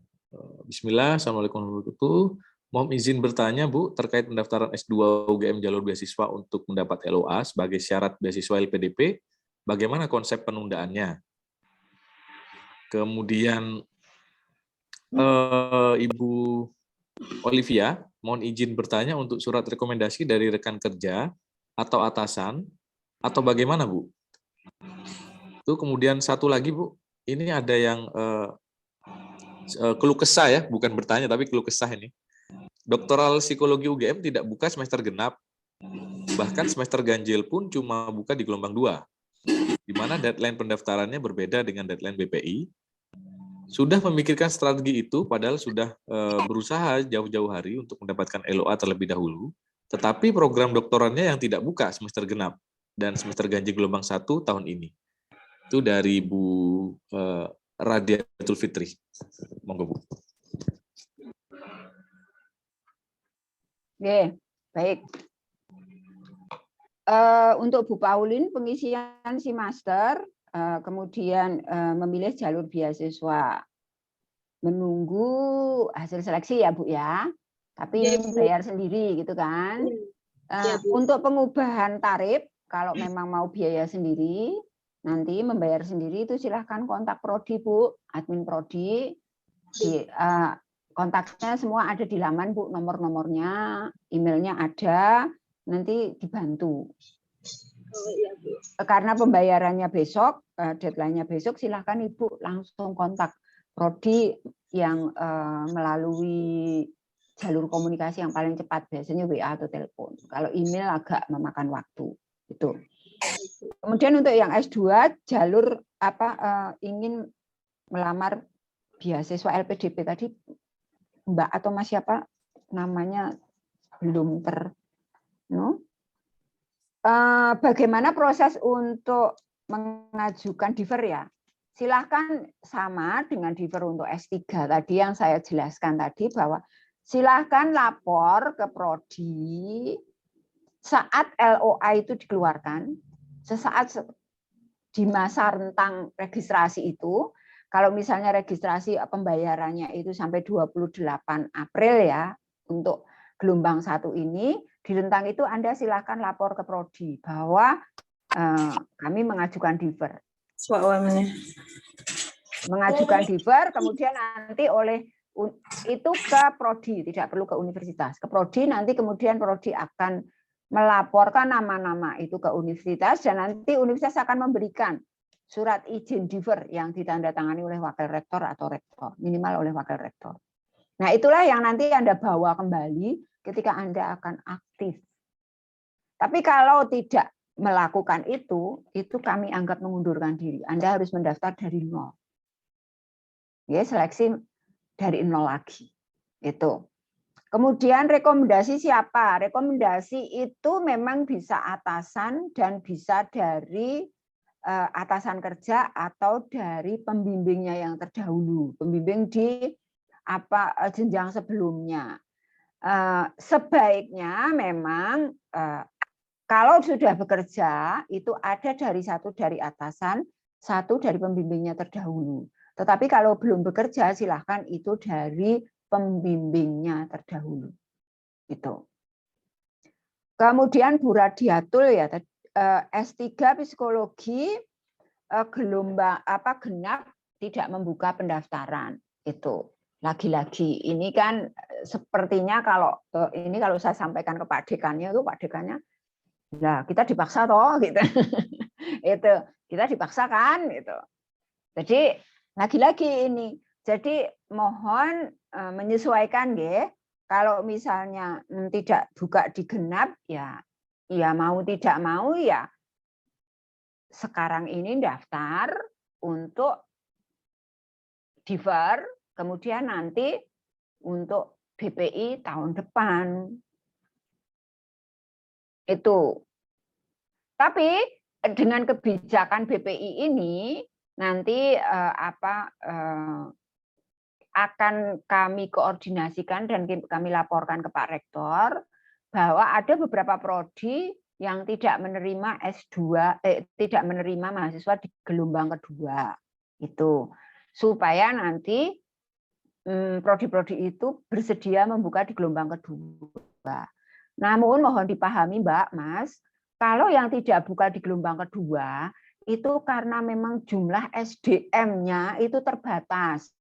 Bismillah, Assalamualaikum warahmatullahi wabarakatuh. Mohon izin bertanya, Bu, terkait pendaftaran S2 UGM jalur beasiswa untuk mendapat LOA sebagai syarat beasiswa LPDP, bagaimana konsep penundaannya? Kemudian Ibu Olivia, mohon izin bertanya untuk surat rekomendasi dari rekan kerja atau atasan, atau bagaimana, Bu? Itu kemudian satu lagi, Bu, ini ada yang keluh kesah ya, bukan bertanya tapi keluh kesah ini. Doktoral Psikologi UGM tidak buka semester genap, bahkan semester ganjil pun cuma buka di gelombang 2, di mana deadline pendaftarannya berbeda dengan deadline BPI. Sudah memikirkan strategi itu, padahal sudah berusaha jauh-jauh hari untuk mendapatkan LOA terlebih dahulu, tetapi program doktorannya yang tidak buka semester genap dan semester ganjil gelombang 1 tahun ini. Itu dari Bu Radiatul Fitri. Monggo, Bu. Oke, baik. Untuk Bu Pauline, pengisian si master, kemudian memilih jalur beasiswa, menunggu hasil seleksi ya Bu ya, tapi bayar sendiri gitu kan. Untuk pengubahan tarif, kalau memang mau biaya sendiri, nanti membayar sendiri itu silahkan kontak Prodi Bu, admin Prodi, kontaknya semua ada di laman Bu, nomor-nomornya, emailnya ada, nanti dibantu. Karena pembayarannya besok, deadline-nya besok, silahkan Ibu langsung kontak Prodi yang melalui jalur komunikasi yang paling cepat, biasanya WA atau telepon. Kalau email agak memakan waktu. Itu. Kemudian untuk yang S2, jalur ingin melamar beasiswa LPDP tadi, Mbak atau Mas siapa namanya belum bagaimana proses untuk mengajukan diver ya? Silahkan sama dengan diver untuk S3 tadi yang saya jelaskan tadi, bahwa silahkan lapor ke Prodi saat LOA itu dikeluarkan, sesaat di masa rentang registrasi itu. Kalau misalnya registrasi pembayarannya itu sampai 28 April ya, untuk gelombang 1 ini, di rentang itu Anda silakan lapor ke Prodi bahwa kami mengajukan diver. Mengajukan diver, kemudian nanti itu ke Prodi, tidak perlu ke universitas. Ke Prodi, nanti kemudian Prodi akan melaporkan nama-nama itu ke universitas, dan nanti universitas akan memberikan surat izin diver yang ditandatangani oleh wakil rektor atau rektor, minimal oleh wakil rektor. Nah, itulah yang nanti Anda bawa kembali ketika Anda akan aktif. Tapi kalau tidak melakukan itu kami anggap mengundurkan diri. Anda harus mendaftar dari nol. Ya, seleksi dari nol lagi. Itu. Kemudian rekomendasi siapa? Rekomendasi itu memang bisa atasan dan bisa dari atasan kerja atau dari pembimbingnya yang terdahulu, pembimbing di jenjang sebelumnya. Sebaiknya memang kalau sudah bekerja itu ada satu dari atasan, satu dari pembimbingnya terdahulu. Tetapi kalau belum bekerja silahkan itu dari pembimbingnya terdahulu. Itu. Kemudian Bu Radiatul ya, S3 psikologi gelombang genap tidak membuka pendaftaran. Itu. Lagi-lagi ini kan sepertinya kalau saya sampaikan ke Pak Dekannya itu Pak Dekannya, lah kita dipaksa toh gitu. Itu kita dipaksakan gitu. Jadi lagi-lagi ini, jadi mohon menyesuaikan ya. Kalau misalnya tidak buka di genap ya mau tidak mau ya sekarang ini daftar untuk diver, kemudian nanti untuk BPI tahun depan. Itu. Tapi dengan kebijakan BPI ini nanti akan kami koordinasikan dan kami laporkan ke Pak Rektor bahwa ada beberapa prodi yang tidak menerima tidak menerima mahasiswa di gelombang kedua. Itu supaya nanti prodi-prodi itu bersedia membuka di gelombang kedua. Namun mohon dipahami Mbak, Mas, kalau yang tidak buka di gelombang kedua itu karena memang jumlah SDM-nya itu terbatas.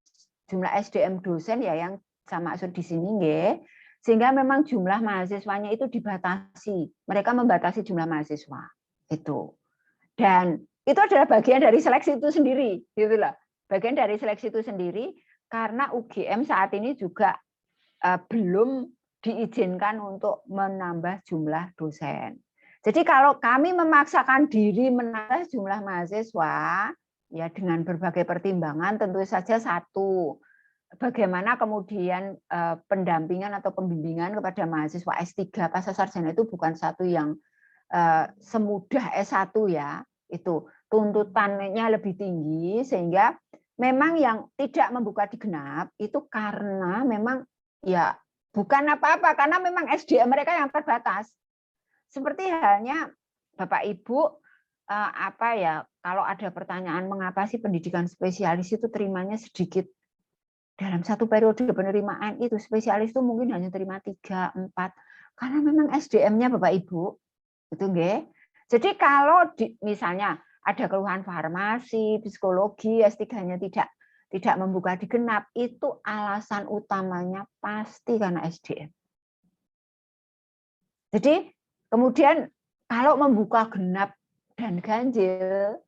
Jumlah SDM dosen ya yang saya maksud di sini nggih. Sehingga memang jumlah mahasiswanya itu dibatasi. Mereka membatasi jumlah mahasiswa. Itu. Dan itu adalah bagian dari seleksi itu sendiri, gitu loh. Bagian dari seleksi itu sendiri karena UGM saat ini juga belum diizinkan untuk menambah jumlah dosen. Jadi kalau kami memaksakan diri menambah jumlah mahasiswa, ya dengan berbagai pertimbangan tentu saja satu, bagaimana kemudian pendampingan atau pembimbingan kepada mahasiswa S3 pasca sarjana itu bukan satu yang semudah S1 ya, itu tuntutannya lebih tinggi sehingga memang yang tidak membuka di genap itu karena memang ya bukan apa-apa karena memang SDM mereka yang terbatas. Seperti halnya Bapak Ibu kalau ada pertanyaan mengapa sih pendidikan spesialis itu terimanya sedikit. Dalam satu periode penerimaan itu spesialis itu mungkin hanya terima 3, 4 karena memang SDM-nya Bapak Ibu. Itu nggih. Jadi kalau misalnya ada keluhan farmasi, psikologi, S3-nya tidak membuka di genap, itu alasan utamanya pasti karena SDM. Jadi kemudian kalau membuka genap dan ganjil,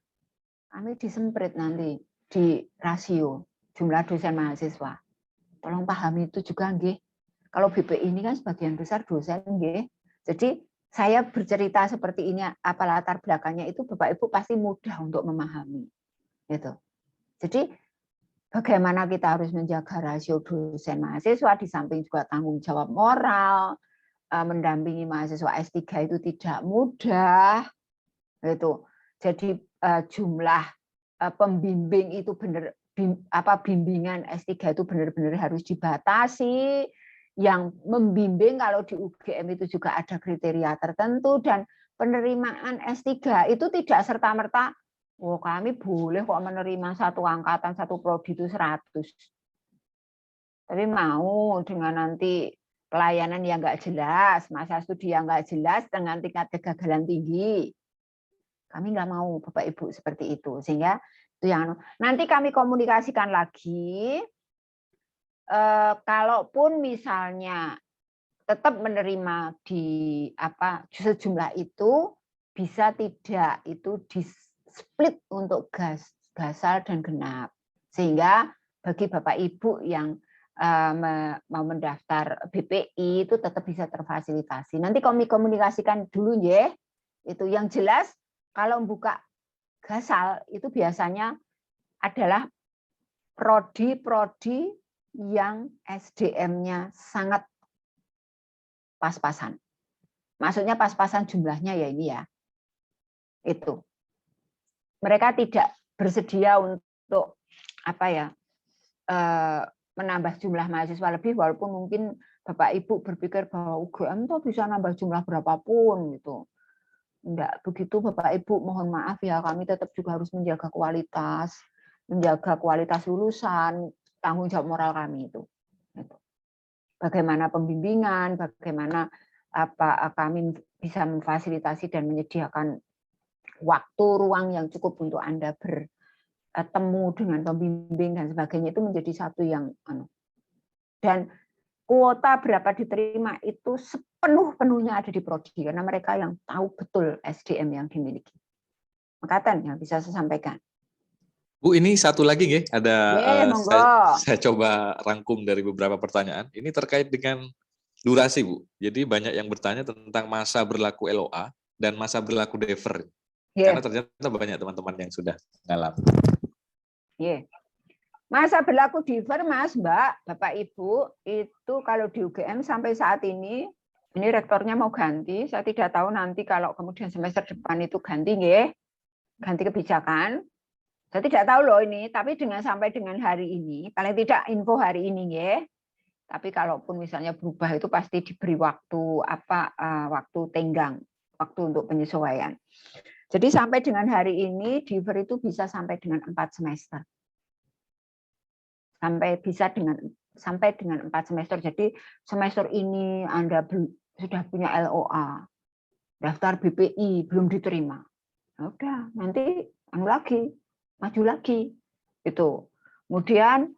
kami disemprit nanti di rasio jumlah dosen mahasiswa. Tolong pahami itu juga nggih. Kalau BPI ini kan sebagian besar dosen nggih. Jadi saya bercerita seperti ini apa latar belakangnya itu Bapak Ibu pasti mudah untuk memahami. Gitu. Jadi bagaimana kita harus menjaga rasio dosen mahasiswa di samping juga tanggung jawab moral, mendampingi mahasiswa S3 itu tidak mudah. Gitu. Jadi jumlah pembimbing itu benar bimbingan S3 itu benar-benar harus dibatasi. Yang membimbing kalau di UGM itu juga ada kriteria tertentu dan penerimaan S3 itu tidak serta-merta kami boleh kok menerima satu angkatan satu prodi itu 100. Tapi mau dengan nanti pelayanan yang nggak jelas, masa studi yang nggak jelas dengan tingkat kegagalan tinggi. Kami nggak mau Bapak Ibu seperti itu. Sehingga itu yang nanti kami komunikasikan lagi. Kalaupun misalnya tetap menerima di sejumlah itu bisa tidak itu di-split untuk gasal dan genap. Sehingga bagi Bapak Ibu yang mau mendaftar BPI itu tetap bisa terfasilitasi. Nanti kami komunikasikan dulu ya. Itu yang jelas kalau membuka gasal itu biasanya adalah prodi-prodi yang SDM-nya sangat pas-pasan. Maksudnya pas-pasan jumlahnya ya ini ya. Itu. Mereka tidak bersedia untuk menambah jumlah mahasiswa lebih walaupun mungkin Bapak Ibu berpikir bahwa UGM itu bisa nambah jumlah berapapun gitu. Enggak begitu Bapak Ibu, mohon maaf ya, kami tetap juga harus menjaga kualitas lulusan, tanggung jawab moral kami itu. bagaimana pembimbingan, bagaimana kami bisa memfasilitasi dan menyediakan waktu, ruang yang cukup untuk Anda bertemu dengan pembimbing dan sebagainya, itu menjadi satu yang dan kuota berapa diterima itu sepenuh-penuhnya ada di prodi karena mereka yang tahu betul SDM yang dimiliki. Makatan yang bisa saya sampaikan. Bu, ini satu lagi nggih, ada saya coba rangkum dari beberapa pertanyaan. Ini terkait dengan durasi, Bu. Jadi banyak yang bertanya tentang masa berlaku LOA dan masa berlaku defer. Karena ternyata banyak teman-teman yang sudah mengalami. Masa berlaku defer, Mas, Mbak, Bapak, Ibu, itu kalau di UGM sampai saat ini rektornya mau ganti. Saya tidak tahu nanti kalau kemudian semester depan itu ganti kebijakan. Saya tidak tahu loh ini, tapi sampai dengan hari ini, paling tidak info hari ini Tapi kalaupun misalnya berubah itu pasti diberi waktu waktu tenggang, waktu untuk penyesuaian. Jadi sampai dengan hari ini defer itu bisa sampai dengan 4 semester. Sampai dengan 4 semester. Jadi semester ini Anda sudah punya LOA, daftar BPI belum diterima. Udah, nanti maju lagi. Itu. Kemudian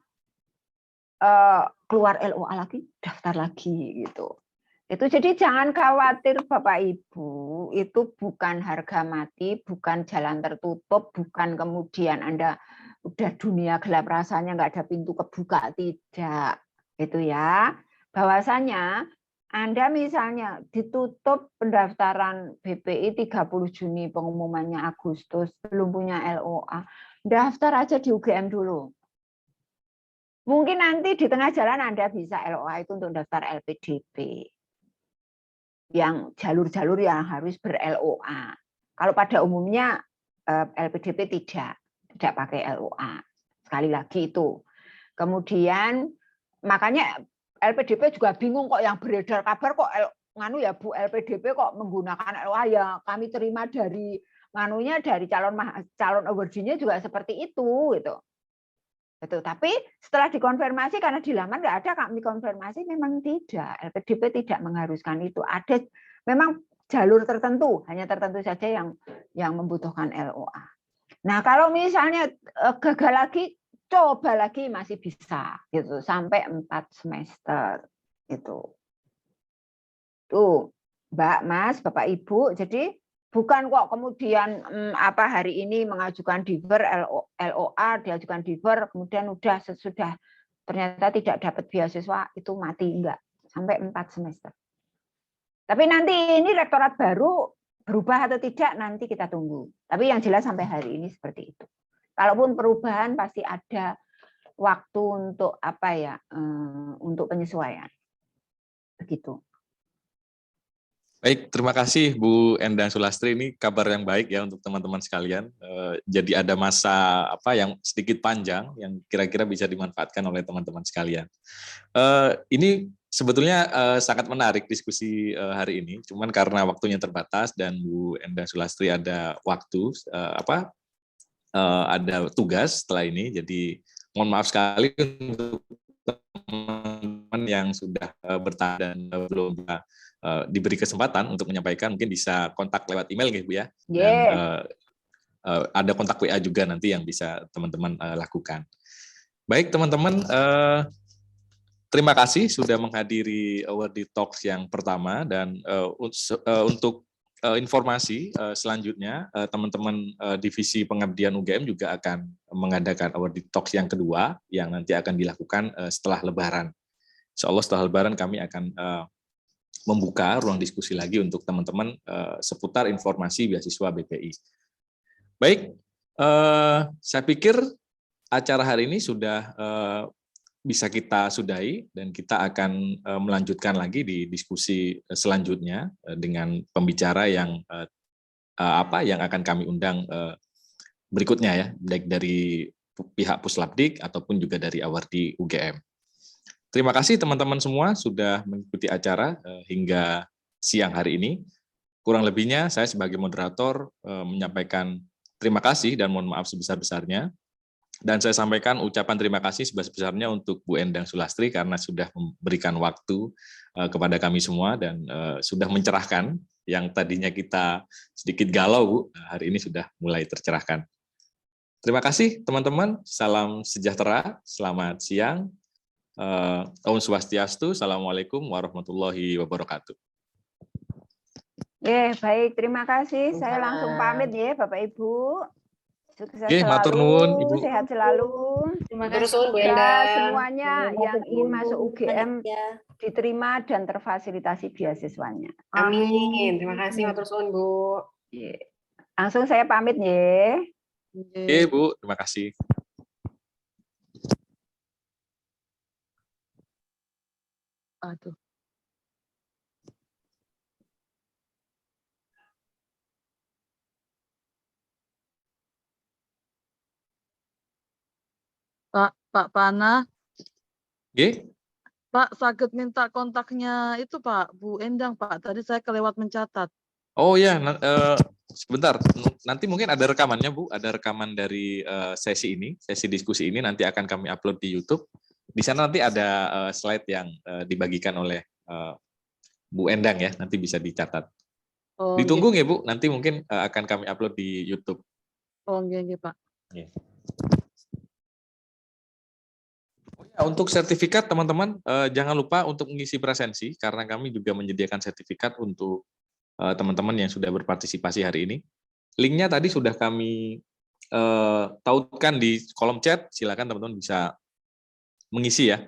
keluar LOA lagi, daftar lagi gitu. Itu jadi jangan khawatir Bapak Ibu, itu bukan harga mati, bukan jalan tertutup, bukan kemudian Anda udah dunia gelap rasanya nggak ada pintu kebuka, tidak. Itu ya. Bahwasanya Anda misalnya ditutup pendaftaran BPI 30 Juni, pengumumannya Agustus, belum punya LOA, daftar aja di UGM dulu. Mungkin nanti di tengah jalan Anda bisa LOA itu untuk daftar LPDP. Yang jalur-jalur yang harus ber-LOA. Kalau pada umumnya LPDP tidak pakai LOA. Sekali lagi itu. Kemudian makanya LPDP juga bingung kok yang beredar kabar kok ya Bu, LPDP kok menggunakan LOA, ya kami terima dari dari calon awardee-nya juga seperti itu gitu. Betul. Tapi setelah dikonfirmasi karena di laman nggak ada, kami konfirmasi memang tidak, LPDP tidak mengharuskan itu. Ada memang jalur tertentu, hanya tertentu saja yang membutuhkan LOA. Nah, kalau misalnya gagal lagi, coba lagi masih bisa gitu sampai 4 semester itu. Tuh, Mbak, Mas, Bapak, Ibu. Jadi bukan kok kemudian hari ini mengajukan defer LOA, diajukan defer, kemudian sudah ternyata tidak dapat beasiswa, itu mati, enggak, sampai 4 semester. Tapi nanti ini rektorat baru berubah atau tidak nanti kita tunggu. Tapi yang jelas sampai hari ini seperti itu. Kalaupun perubahan pasti ada waktu untuk untuk penyesuaian. Begitu. Baik, terima kasih Bu Endang Sulastri. Ini kabar yang baik ya untuk teman-teman sekalian. Jadi ada masa yang sedikit panjang yang kira-kira bisa dimanfaatkan oleh teman-teman sekalian. Ini sebetulnya sangat menarik diskusi hari ini. Cuman karena waktunya terbatas dan Bu Endang Sulastri ada waktu ada tugas setelah ini. Jadi mohon maaf sekali untuk teman-teman yang sudah bertanya dan belum diberi kesempatan untuk menyampaikan, mungkin bisa kontak lewat email nggih Bu ya. Dan ada kontak WA juga nanti yang bisa teman-teman lakukan. Baik teman-teman, terima kasih sudah menghadiri Awardee Talks yang pertama, dan untuk informasi selanjutnya teman-teman divisi pengabdian UGM juga akan mengadakan Awardee Talks yang kedua yang nanti akan dilakukan setelah Lebaran. Insya Allah setelah Lebaran kami akan membuka ruang diskusi lagi untuk teman-teman seputar informasi beasiswa BPI. Baik, saya pikir acara hari ini sudah bisa kita sudahi dan kita akan melanjutkan lagi di diskusi selanjutnya dengan pembicara yang akan kami undang berikutnya ya, baik dari pihak Puslapdik ataupun juga dari Awardee UGM. Terima kasih teman-teman semua sudah mengikuti acara hingga siang hari ini. Kurang lebihnya saya sebagai moderator menyampaikan terima kasih dan mohon maaf sebesar-besarnya. Dan saya sampaikan ucapan terima kasih sebesar-besarnya untuk Bu Endang Sulastri karena sudah memberikan waktu kepada kami semua dan sudah mencerahkan yang tadinya kita sedikit galau, Bu. Hari ini sudah mulai tercerahkan. Terima kasih teman-teman. Salam sejahtera. Selamat siang. Om Swastiastu. Assalamualaikum warahmatullahi wabarakatuh. Baik, terima kasih. Saya langsung pamit ya, Bapak Ibu. Sukses Matur selalu, nuwun, Ibu. sehat selalu. Terima kasih, Bu Semoga Endang. semuanya yang ingin masuk UGM diterima dan terfasilitasi beasiswanya. Amin. Terima kasih, matur suwun, Bu. Langsung saya pamit ya. Oke, Bu. Terima kasih. Aduh. Pak Pana, Pak, sakit minta kontaknya itu Pak, Bu Endang Pak. Tadi saya kelewat mencatat. Oh ya, sebentar. Nanti mungkin ada rekamannya, Bu. Ada rekaman dari sesi ini, sesi diskusi ini nanti akan kami upload di YouTube. Di sana nanti ada slide yang dibagikan oleh Bu Endang ya, nanti bisa dicatat. Oh, ditunggu ya, Bu. Nanti mungkin akan kami upload di YouTube. Oh, nggih, Pak. Ya. Untuk sertifikat teman-teman jangan lupa untuk mengisi presensi karena kami juga menyediakan sertifikat untuk teman-teman yang sudah berpartisipasi hari ini. Linknya tadi sudah kami tautkan di kolom chat, silakan teman-teman bisa mengisi ya.